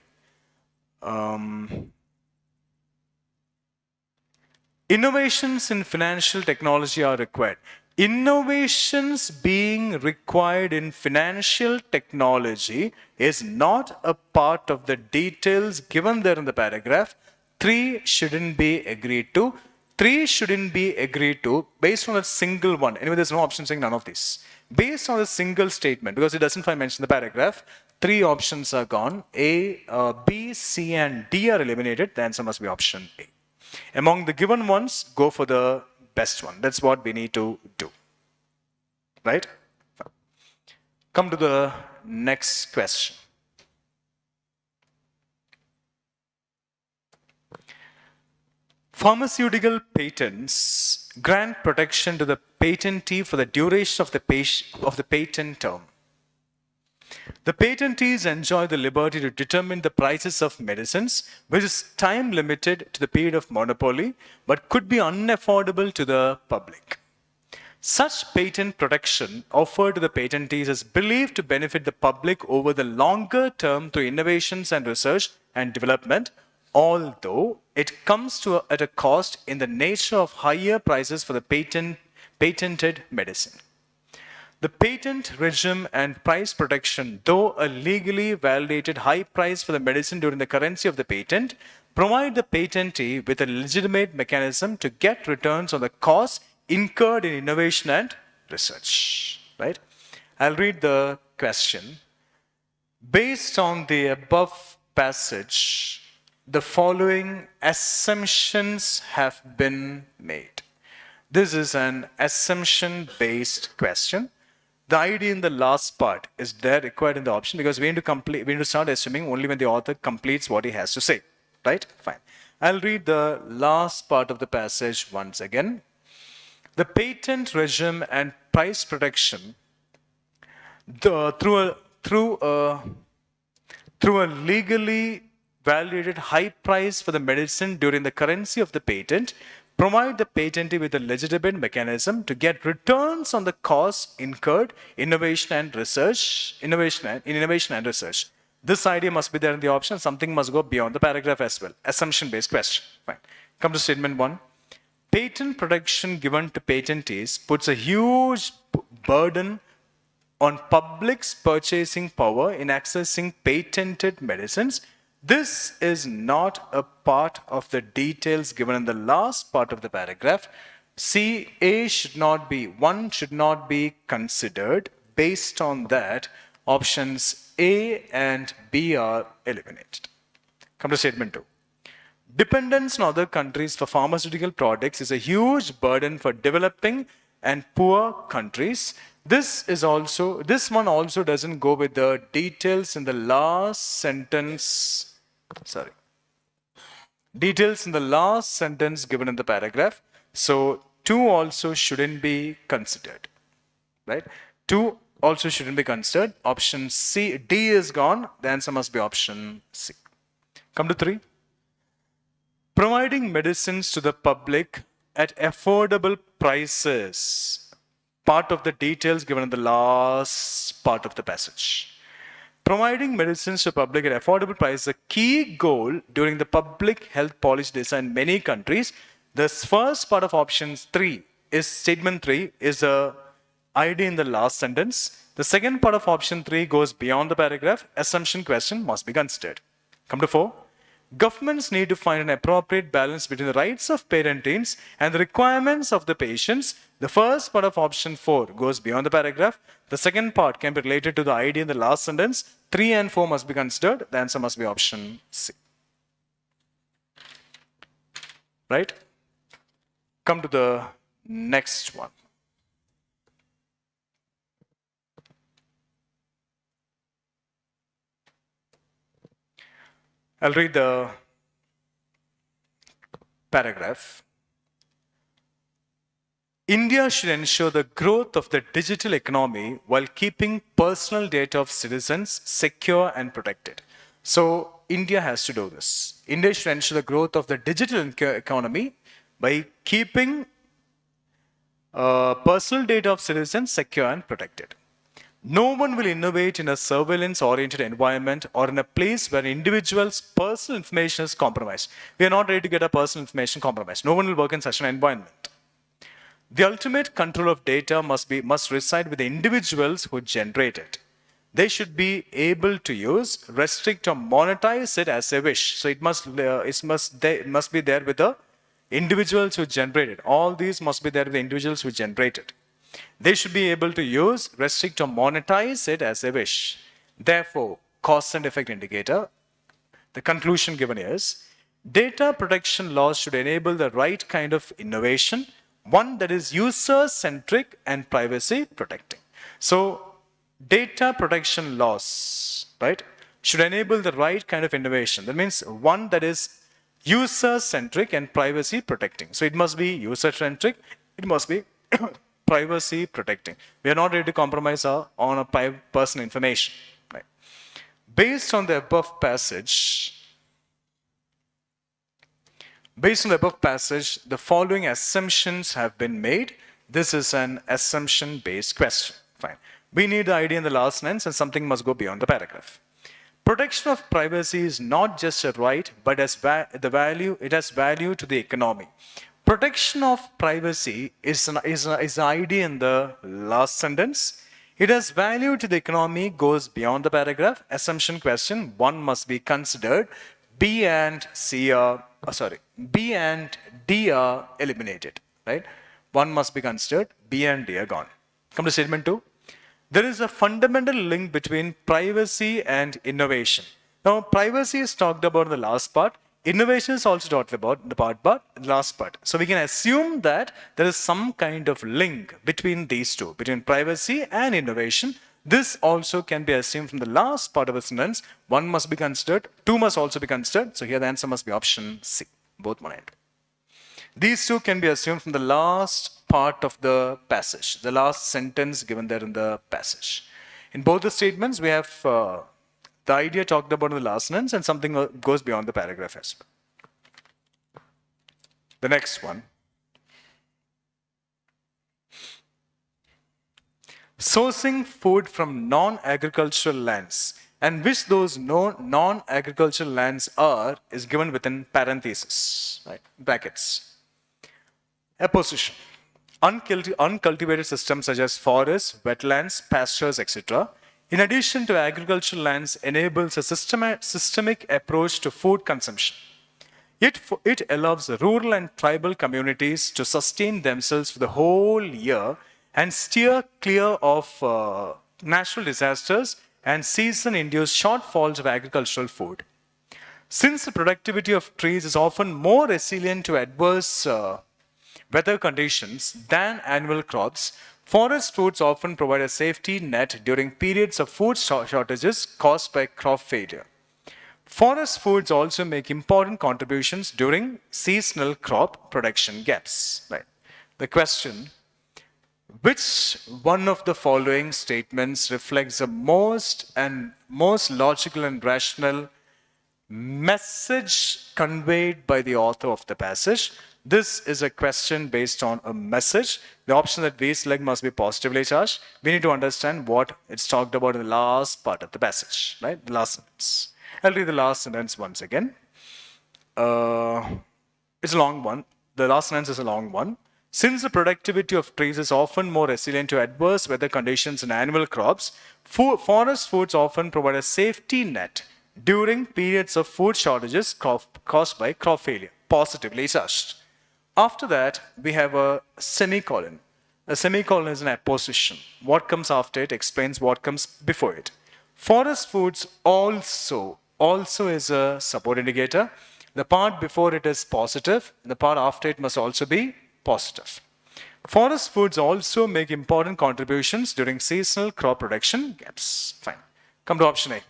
Innovations in financial technology are required. Innovations being required in financial technology is not a part of the details given there in the paragraph. 3 shouldn't be agreed to. 3 shouldn't be agreed to based on a single one. Anyway, there's no option saying none of these. Based on a single statement, because it doesn't find mention in the paragraph, 3 options are gone. A, B, C, and D are eliminated. The answer must be option A. Among the given ones, go for the best one. That's what we need to do. Right? Come to the next question. Pharmaceutical patents grant protection to the patentee for the duration of the patent term. The patentees enjoy the liberty to determine the prices of medicines, which is time limited to the period of monopoly, but could be unaffordable to the public. Such patent protection offered to the patentees is believed to benefit the public over the longer term through innovations and research and development, although it comes at a cost in the nature of higher prices for the patented medicine. The patent regime and price protection, though a legally validated high price for the medicine during the currency of the patent, provide the patentee with a legitimate mechanism to get returns on the costs incurred in innovation and research. Right? I'll read the question. Based on the above passage, the following assumptions have been made. This is an assumption-based question. The idea in the last part is there required in the option because we need to start assuming only when the author completes what he has to say. Right? Fine. I'll read the last part of the passage once again. The patent regime and price protection through a legally validated high price for the medicine during the currency of the patent provide the patentee with a legitimate mechanism to get returns on the costs incurred in innovation and research. This idea must be there in the option. Something must go beyond the paragraph as well. Assumption-based question. Fine. Come to statement 1. Patent protection given to patentees puts a huge burden on public's purchasing power in accessing patented medicines. This is not a part of the details given in the last part of the paragraph. A should not be considered. Based on that, options A and B are eliminated. Come to statement 2. Dependence on other countries for pharmaceutical products is a huge burden for developing and poor countries. This one also doesn't go with the details in the last sentence. Details in the last sentence given in the paragraph. So 2 also shouldn't be considered. Right? 2 also shouldn't be considered. Option D is gone. The answer must be option C. Come to 3. Providing medicines to the public at affordable prices. Part of the details given in the last part of the passage. Providing medicines to the public at affordable prices is a key goal during the public health policy design in many countries. The first part of statement 3 is a idea in the last sentence. The second part of option 3 goes beyond the paragraph. Assumption question must be considered. Come to 4. Governments need to find an appropriate balance between the rights of patentees and the requirements of the patients. The first part of option 4 goes beyond the paragraph. The second part can be related to the idea in the last sentence. 3 and 4 must be considered. The answer must be option C. Right? Come to the next one. I'll read the paragraph. India should ensure the growth of the digital economy while keeping personal data of citizens secure and protected. So, India has to do this. India should ensure the growth of the digital economy by keeping personal data of citizens secure and protected. No one will innovate in a surveillance-oriented environment or in a place where individuals' personal information is compromised. We are not ready to get our personal information compromised. No one will work in such an environment. The ultimate control of data must reside with the individuals who generate it. They should be able to use, restrict, or monetize it as they wish. So it must be there with the individuals who generate it. All these must be there with the individuals who generate it. They should be able to use, restrict, or monetize it as they wish. Therefore, cause and effect indicator, the conclusion given is, data protection laws should enable the right kind of innovation, one that is user-centric and privacy-protecting. So, data protection laws, right, should enable the right kind of innovation. That means one that is user-centric and privacy-protecting. So, it must be user-centric, it must be privacy protecting. We are not ready to compromise on our personal information. Right? Based on the above passage, the following assumptions have been made. This is an assumption-based question. Fine. We need the idea in the last sentence, and something must go beyond the paragraph. Protection of privacy is not just a right, but it has value to the economy. Protection of privacy is an idea in the last sentence. It has value to the economy, goes beyond the paragraph. Assumption question, one must be considered. B and D are eliminated, right? One must be considered, B and D are gone. Come to statement 2. There is a fundamental link between privacy and innovation. Now, privacy is talked about in the last part. Innovation is also talked about in the last part. So we can assume that there is some kind of link between these two, between privacy and innovation. This also can be assumed from the last part of the sentence. One must be considered, two must also be considered. So here the answer must be option C, both 1 and 2. These two can be assumed from the last part of the passage, the last sentence given there in the passage. In both the statements, we have the idea talked about in the last sentence, and something goes beyond the paragraph as well. The next one. Sourcing food from non-agricultural lands, and which those non-agricultural lands are, is given within parentheses, right? Brackets. Apposition. Uncultivated systems such as forests, wetlands, pastures, etc., in addition to agricultural lands, enables a systemic approach to food consumption. It allows rural and tribal communities to sustain themselves for the whole year and steer clear of natural disasters and season-induced shortfalls of agricultural food. Since the productivity of trees is often more resilient to adverse weather conditions than annual crops, forest foods often provide a safety net during periods of food shortages caused by crop failure. Forest foods also make important contributions during seasonal crop production gaps. Right. The question, which one of the following statements reflects the most logical and rational message conveyed by the author of the passage? This is a question based on a message. The option that we select must be positively charged. We need to understand what it's talked about in the last part of the passage, right? The last sentence. I'll read the last sentence once again. It's a long one. The last sentence is a long one. Since the productivity of trees is often more resilient to adverse weather conditions and annual crops, forest foods often provide a safety net during periods of food shortages caused by crop failure. Positively charged. After that, we have a semicolon. A semicolon is an apposition. What comes after it explains what comes before it. Forest foods also is a support indicator. The part before it is positive. The part after it must also be positive. Forest foods also make important contributions during seasonal crop production gaps. Fine. Come to option A.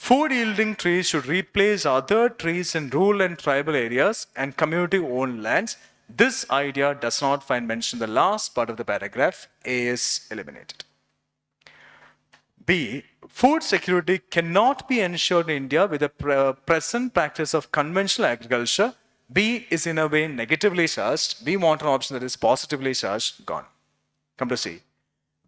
Food yielding trees should replace other trees in rural and tribal areas and community owned lands. This idea does not find mention in the last part of the paragraph. A is eliminated. B. Food security cannot be ensured in India with the present practice of conventional agriculture. B is in a way negatively charged. We want an option that is positively charged. Gone. Come to C.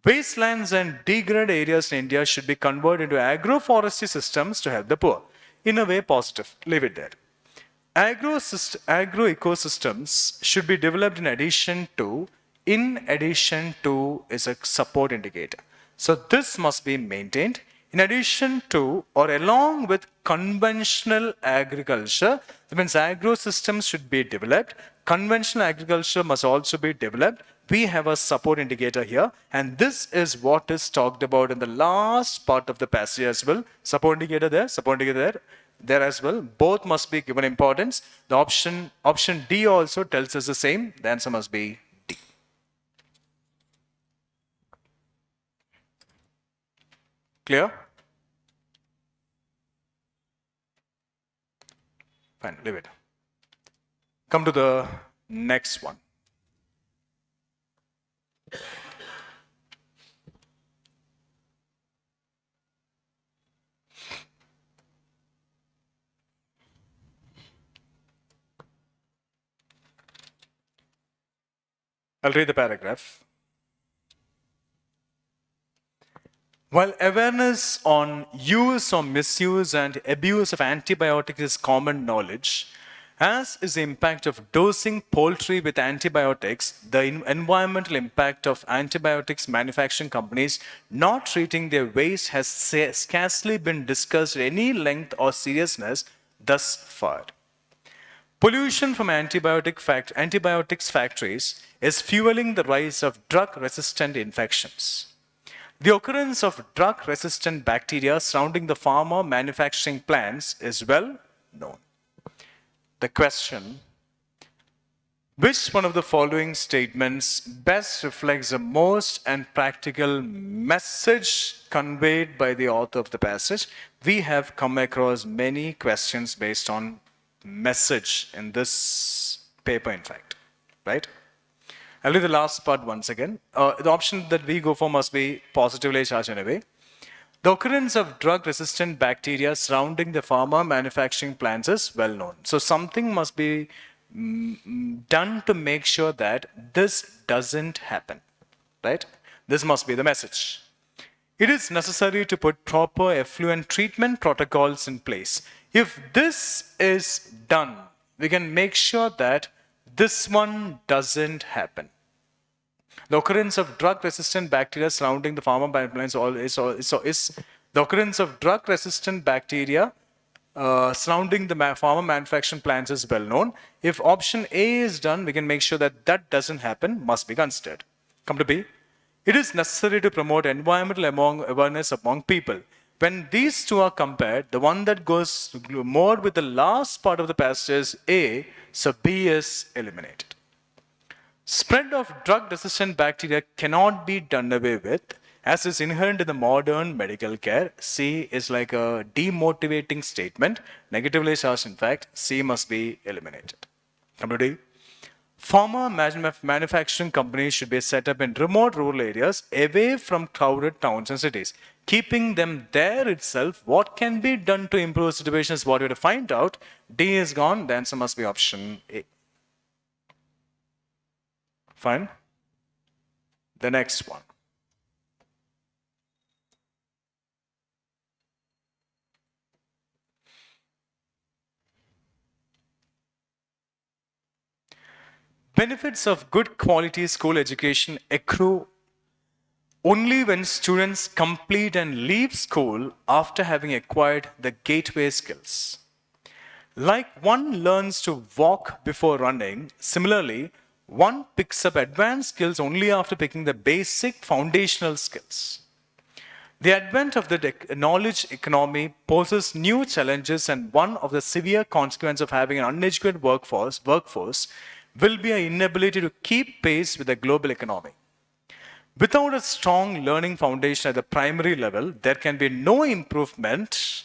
Wastelands and degraded areas in India should be converted into agroforestry systems to help the poor. In a way, positive. Leave it there. Agro-ecosystems should be developed in addition to is a support indicator. So this must be maintained in addition to or along with conventional agriculture. That means agro systems should be developed. Conventional agriculture must also be developed. We have a support indicator here, and this is what is talked about in the last part of the passage as well. Support indicator there as well. Both must be given importance. The option D also tells us the same. The answer must be D. Clear? Fine, leave it. Come to the next one. I'll read the paragraph. While awareness on use or misuse and abuse of antibiotics is common knowledge, as is the impact of dosing poultry with antibiotics, the environmental impact of antibiotics manufacturing companies not treating their waste has scarcely been discussed at any length or seriousness thus far. Pollution from antibiotics factories is fueling the rise of drug-resistant infections. The occurrence of drug-resistant bacteria surrounding the pharma manufacturing plants is well known. The question, which one of the following statements best reflects the most and practical message conveyed by the author of the passage? We have come across many questions based on message in this paper, in fact, right? I'll read the last part once again. The option that we go for must be positively charged anyway. The occurrence of drug-resistant bacteria surrounding the pharma manufacturing plants is well known. So something must be done to make sure that this doesn't happen, right? This must be the message. It is necessary to put proper effluent treatment protocols in place. If this is done, we can make sure that this one doesn't happen. The occurrence of drug-resistant bacteria surrounding the pharma plants is the occurrence of drug-resistant bacteria surrounding the pharma manufacturing plants is well known. If option A is done, we can make sure that that doesn't happen, must be considered. Come to B. It is necessary to promote environmental awareness among people. When these two are compared, the one that goes more with the last part of the passage is A, so B is eliminated. Spread of drug-resistant bacteria cannot be done away with, as is inherent in the modern medical care. C is like a demotivating statement, negatively charged in fact. C must be eliminated. Come to D. Pharma manufacturing companies should be set up in remote rural areas away from crowded towns and cities. Keeping them there itself, what can be done to improve the situation is what we have to find out. D is gone, the answer must be option A. Fine. The next one. Benefits of good quality school education accrue only when students complete and leave school after having acquired the gateway skills. Like one learns to walk before running, similarly, one picks up advanced skills only after picking the basic foundational skills. The advent of the knowledge economy poses new challenges, and one of the severe consequences of having an uneducated workforce will be an inability to keep pace with the global economy. Without a strong learning foundation at the primary level, there can be no improvement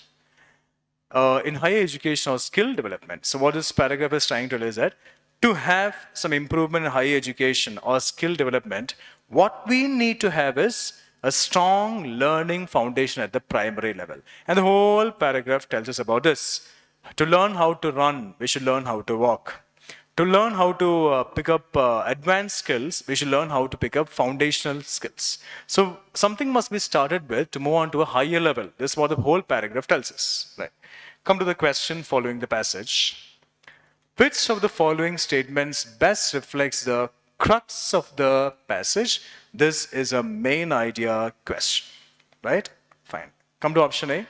in higher education or skill development. So what this paragraph is trying to tell is that to have some improvement in higher education or skill development, what we need to have is a strong learning foundation at the primary level. And the whole paragraph tells us about this. To learn how to run, we should learn how to walk. To learn how to pick up advanced skills, we should learn how to pick up foundational skills. So something must be started with to move on to a higher level. This is what the whole paragraph tells us. Right. Come to the question following the passage. Which of the following statements best reflects the crux of the passage? This is a main idea question. Right? Fine. Come to option A.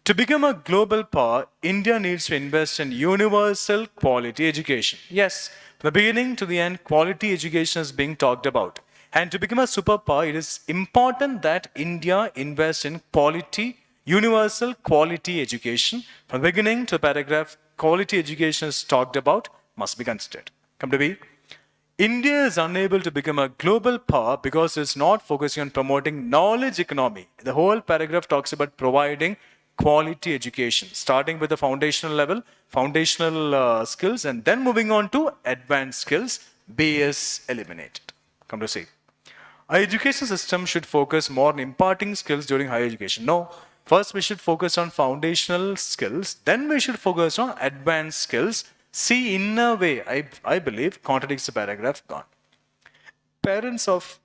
To become a global power, India needs to invest in universal quality education. Yes, from the beginning to the end, quality education is being talked about. And to become a superpower, it is important that India invest in quality, universal quality education. From the beginning to the paragraph, quality education is talked about, must be considered. Come to B. India is unable to become a global power because it's not focusing on promoting knowledge economy. The whole paragraph talks about providing quality education, starting with the foundational level, foundational skills, and then moving on to advanced skills. B is eliminated. Come to C. Our education system should focus more on imparting skills during higher education. No. First, we should focus on foundational skills. Then we should focus on advanced skills. C, in a way, I believe, contradicts the paragraph. Gone. Parents of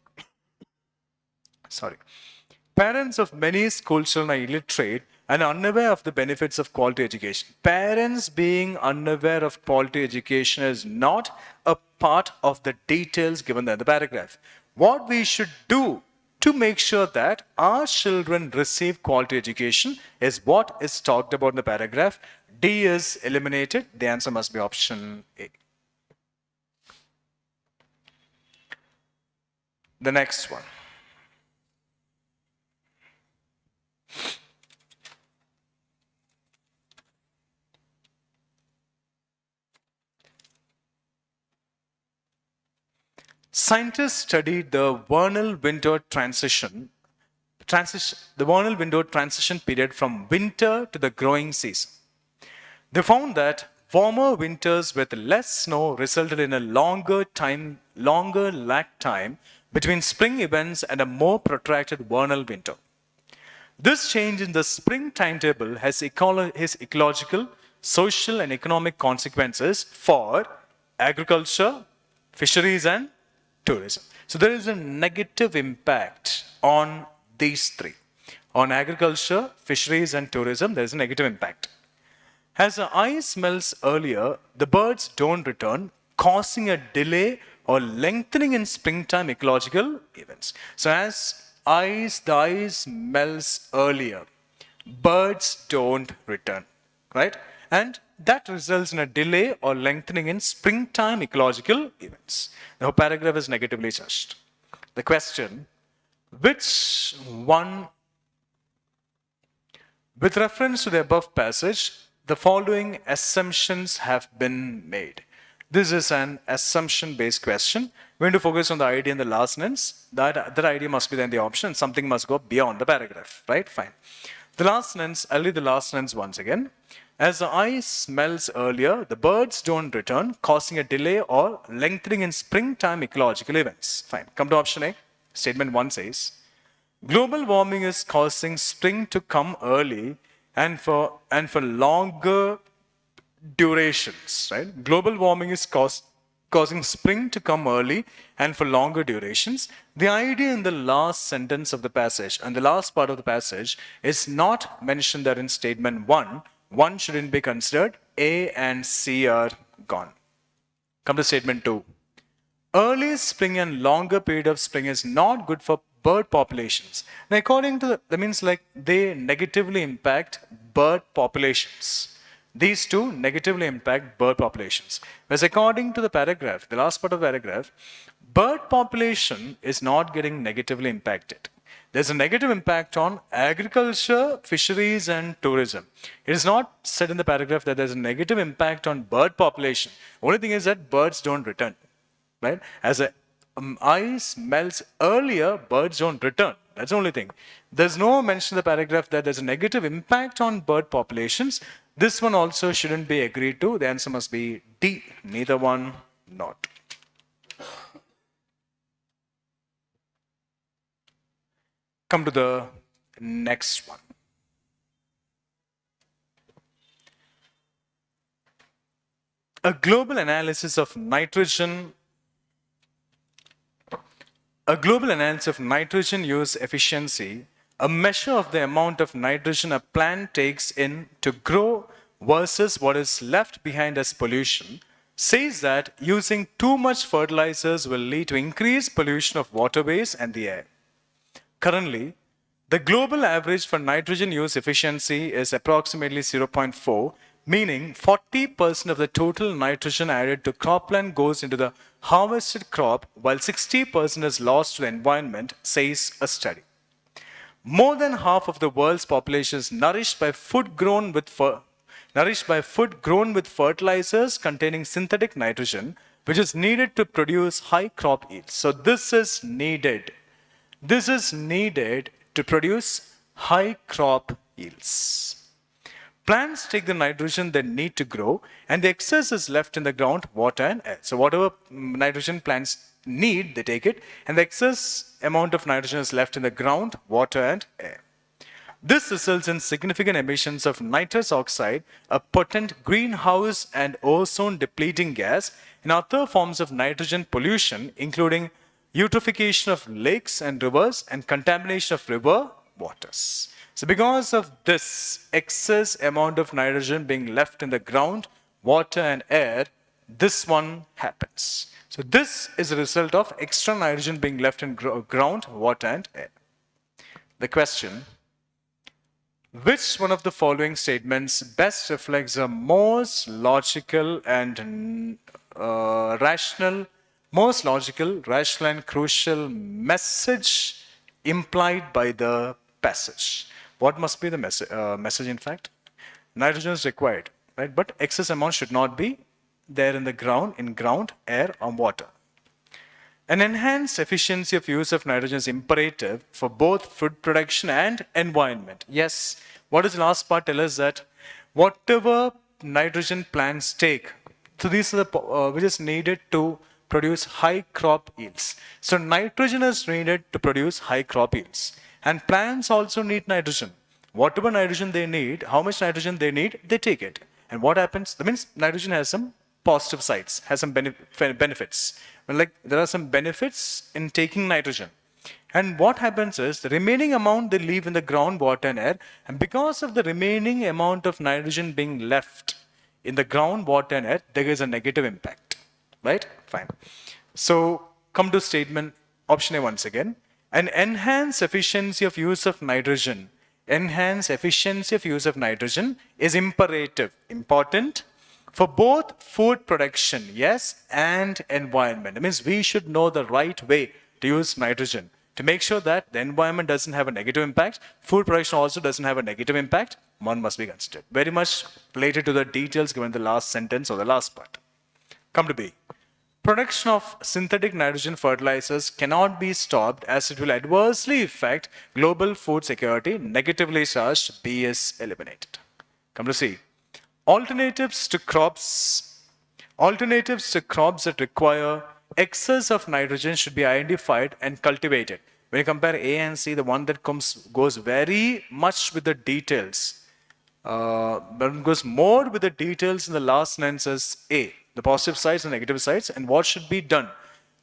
many school children are illiterate and unaware of the benefits of quality education. Parents being unaware of quality education is not a part of the details given in the paragraph. What we should do to make sure that our children receive quality education is what is talked about in the paragraph. D is eliminated. The answer must be option A. The next one. Scientists studied the vernal winter transition period from winter to the growing season. They found that warmer winters with less snow resulted in a longer lag time between spring events and a more protracted vernal winter. This change in the spring timetable has ecological, social, and economic consequences for agriculture, fisheries, and tourism. So there is a negative impact on these three. On agriculture, fisheries, and tourism, there is a negative impact. As the ice melts earlier, the birds don't return, causing a delay or lengthening in springtime ecological events. So as the ice melts earlier, birds don't return, right? And that results in a delay or lengthening in springtime ecological events. The whole paragraph is negatively judged. The question, which one, with reference to the above passage, the following assumptions have been made. This is an assumption-based question. We're going to focus on the idea in the last sentence. That idea must be there in the option. Something must go beyond the paragraph, right? Fine. The last sentence, I'll read the last sentence once again. As the ice melts earlier, the birds don't return, causing a delay or lengthening in springtime ecological events. Fine. Come to option A. Statement 1 says, global warming is causing spring to come early and for longer durations, right? Global warming is causing spring to come early and for longer durations. The idea in the last sentence of the passage and the last part of the passage is not mentioned there in statement 1. 1 shouldn't be considered. A and C are gone. Come to statement 2. Early spring and longer period of spring is not good for bird populations. Now, according to that means like they negatively impact bird populations. These two negatively impact bird populations. Whereas according to the paragraph, the last part of the paragraph, bird population is not getting negatively impacted. There's a negative impact on agriculture, fisheries, and tourism. It is not said in the paragraph that there's a negative impact on bird population. Only thing is that birds don't return, right? As ice melts earlier, birds don't return. That's the only thing. There's no mention in the paragraph that there's a negative impact on bird populations. This one also shouldn't be agreed to. The answer must be D. Neither one, not. Come to the next one. A global analysis of nitrogen use efficiency, a measure of the amount of nitrogen a plant takes in to grow versus what is left behind as pollution, says that using too much fertilizers will lead to increased pollution of waterways and the air. Currently, the global average for nitrogen use efficiency is approximately 0.4, meaning 40% of the total nitrogen added to cropland goes into the harvested crop, while 60% is lost to the environment, says a study. More than half of the world's population is nourished by food grown with fertilizers containing synthetic nitrogen, which is needed to produce high crop yields. So this is needed. This is needed to produce high crop yields. Plants take the nitrogen they need to grow, and the excess is left in the ground, water, and air. So whatever nitrogen plants need, they take it, and the excess amount of nitrogen is left in the ground, water, and air. This results in significant emissions of nitrous oxide, a potent greenhouse and ozone depleting gas, and other forms of nitrogen pollution, including eutrophication of lakes and rivers and contamination of river waters. So because of this excess amount of nitrogen being left in the ground, water and air, this one happens. So this is a result of extra nitrogen being left in ground, water and air. The question: which one of the following statements best reflects the most logical, rational and crucial message implied by the passage? What must be the message in fact? Nitrogen is required, right? But excess amount should not be there in ground, air or water. An enhanced efficiency of use of nitrogen is imperative for both food production and environment. Yes, what does the last part tell us? That whatever nitrogen plants take, so these are the which is needed to produce high crop yields. So nitrogen is needed to produce high crop yields. And plants also need nitrogen. Whatever nitrogen they need, how much nitrogen they need, they take it. And what happens? That means nitrogen has some positive sides, has some benefits. Like there are some benefits in taking nitrogen. And what happens is the remaining amount they leave in the ground, water and air. And because of the remaining amount of nitrogen being left in the ground, water and air, there is a negative impact. Right? Fine. So come to statement option A once again. An enhanced efficiency of use of nitrogen. Enhanced efficiency of use of nitrogen is imperative, important for both food production, yes, and environment. It means we should know the right way to use nitrogen to make sure that the environment doesn't have a negative impact. Food production also doesn't have a negative impact. One must be considered. Very much related to the details given in the last sentence or the last part. Come to B. Production of synthetic nitrogen fertilizers cannot be stopped as it will adversely affect global food security. Negatively charged, B is eliminated. Come to C. Alternatives to crops that require excess of nitrogen should be identified and cultivated. When you compare A and C, the one that goes very much with the details, but goes more with the details in the last sentence is A. The positive sides and negative sides, and what should be done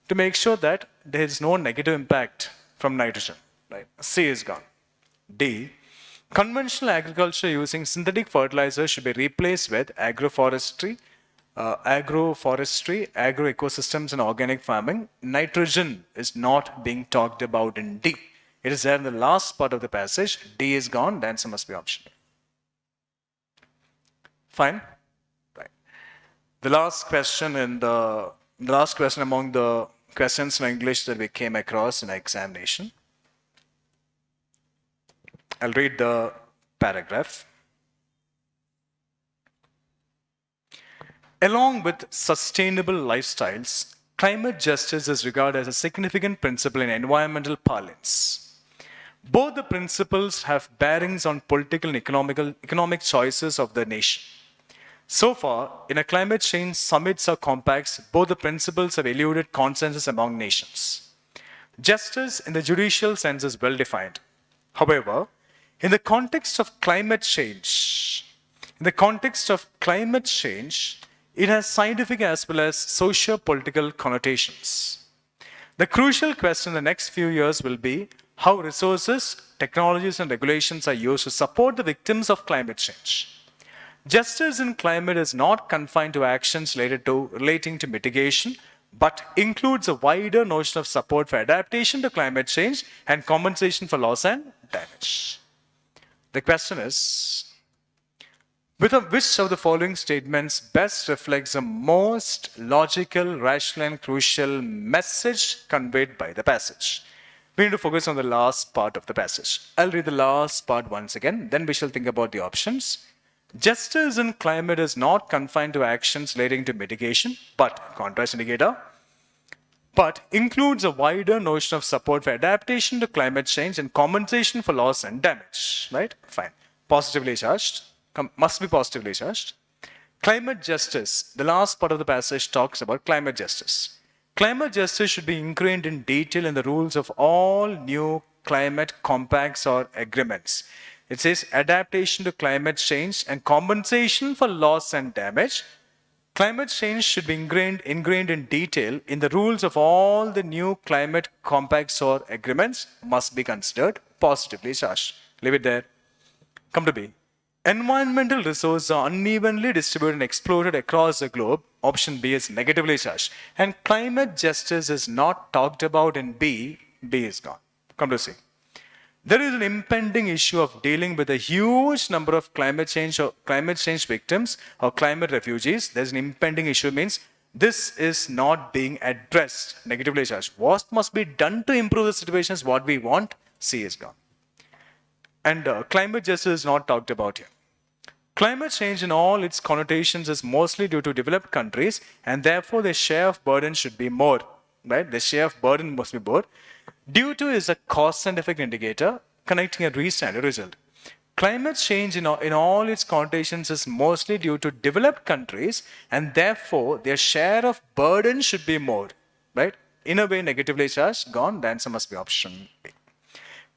to make sure that there is no negative impact from nitrogen. Right? C is gone. D. Conventional agriculture using synthetic fertilizers should be replaced with agroforestry, agroecosystems, and organic farming. Nitrogen is not being talked about in D. It is there in the last part of the passage. D is gone. The answer must be option A. Fine. The last question among the questions in English that we came across in our examination. I'll read the paragraph. Along with sustainable lifestyles, climate justice is regarded as a significant principle in environmental parlance. Both the principles have bearings on political and economic choices of the nation. So far, in a climate change summits or compacts, both the principles have eluded consensus among nations. Justice in the judicial sense is well defined. However, in the context of climate change, it has scientific as well as socio-political connotations. The crucial question in the next few years will be how resources, technologies, and regulations are used to support the victims of climate change. Justice in climate is not confined to actions relating to mitigation, but includes a wider notion of support for adaptation to climate change and compensation for loss and damage. The question is, which of the following statements best reflects the most logical, rational, and crucial message conveyed by the passage? We need to focus on the last part of the passage. I'll read the last part once again, then we shall think about the options. Justice in climate is not confined to actions relating to mitigation, but, contrast indicator, but includes a wider notion of support for adaptation to climate change and compensation for loss and damage. Right? Fine. Positively charged. Must be positively charged. Climate justice. The last part of the passage talks about climate justice. Climate justice should be ingrained in detail in the rules of all new climate compacts or agreements. It says adaptation to climate change and compensation for loss and damage. Climate change should be ingrained in detail in the rules of all the new climate compacts or agreements must be considered positively charged. Leave it there. Come to B. Environmental resources are unevenly distributed and exploited across the globe. Option B is negatively charged. And climate justice is not talked about in B. B is gone. Come to C. There is an impending issue of dealing with a huge number of climate change victims or climate refugees. There's an impending issue, means this is not being addressed. Negatively charged. What must be done to improve the situation is what we want. C is gone. And climate justice is not talked about here. Climate change in all its connotations is mostly due to developed countries, and therefore the share of burden should be more. Right? The share of burden must be more. Due to is a cause and effect indicator connecting a reason and a result. Climate change in all its connotations is mostly due to developed countries, and therefore their share of burden should be more. Right? In a way, negatively charged, gone. The answer must be option B.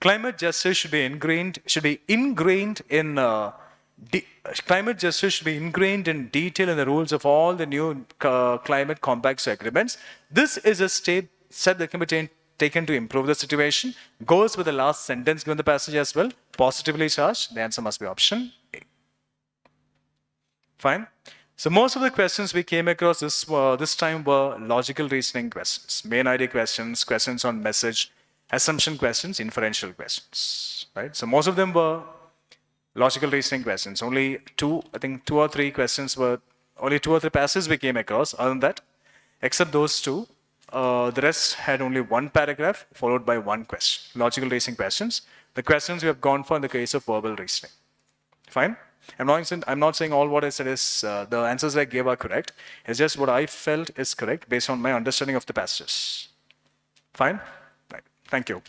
Climate justice should be ingrained in climate justice should be ingrained in detail in the rules of all the new climate compacts agreements. This is a step that can be taken to improve the situation. Goes with the last sentence given the passage as well. Positively charged. The answer must be option A. Fine. So most of the questions we came across this time were logical reasoning questions, main idea questions, questions on message, assumption questions, inferential questions. Right. So most of them were logical reasoning questions. Only two or three passages we came across. Other than that, except those two, the rest had only one paragraph followed by one question. Logical reasoning questions. The questions we have gone for in the case of verbal reasoning. Fine? I'm not saying all what I said is the answers I gave are correct. It's just what I felt is correct based on my understanding of the passages. Fine? Right. Thank you.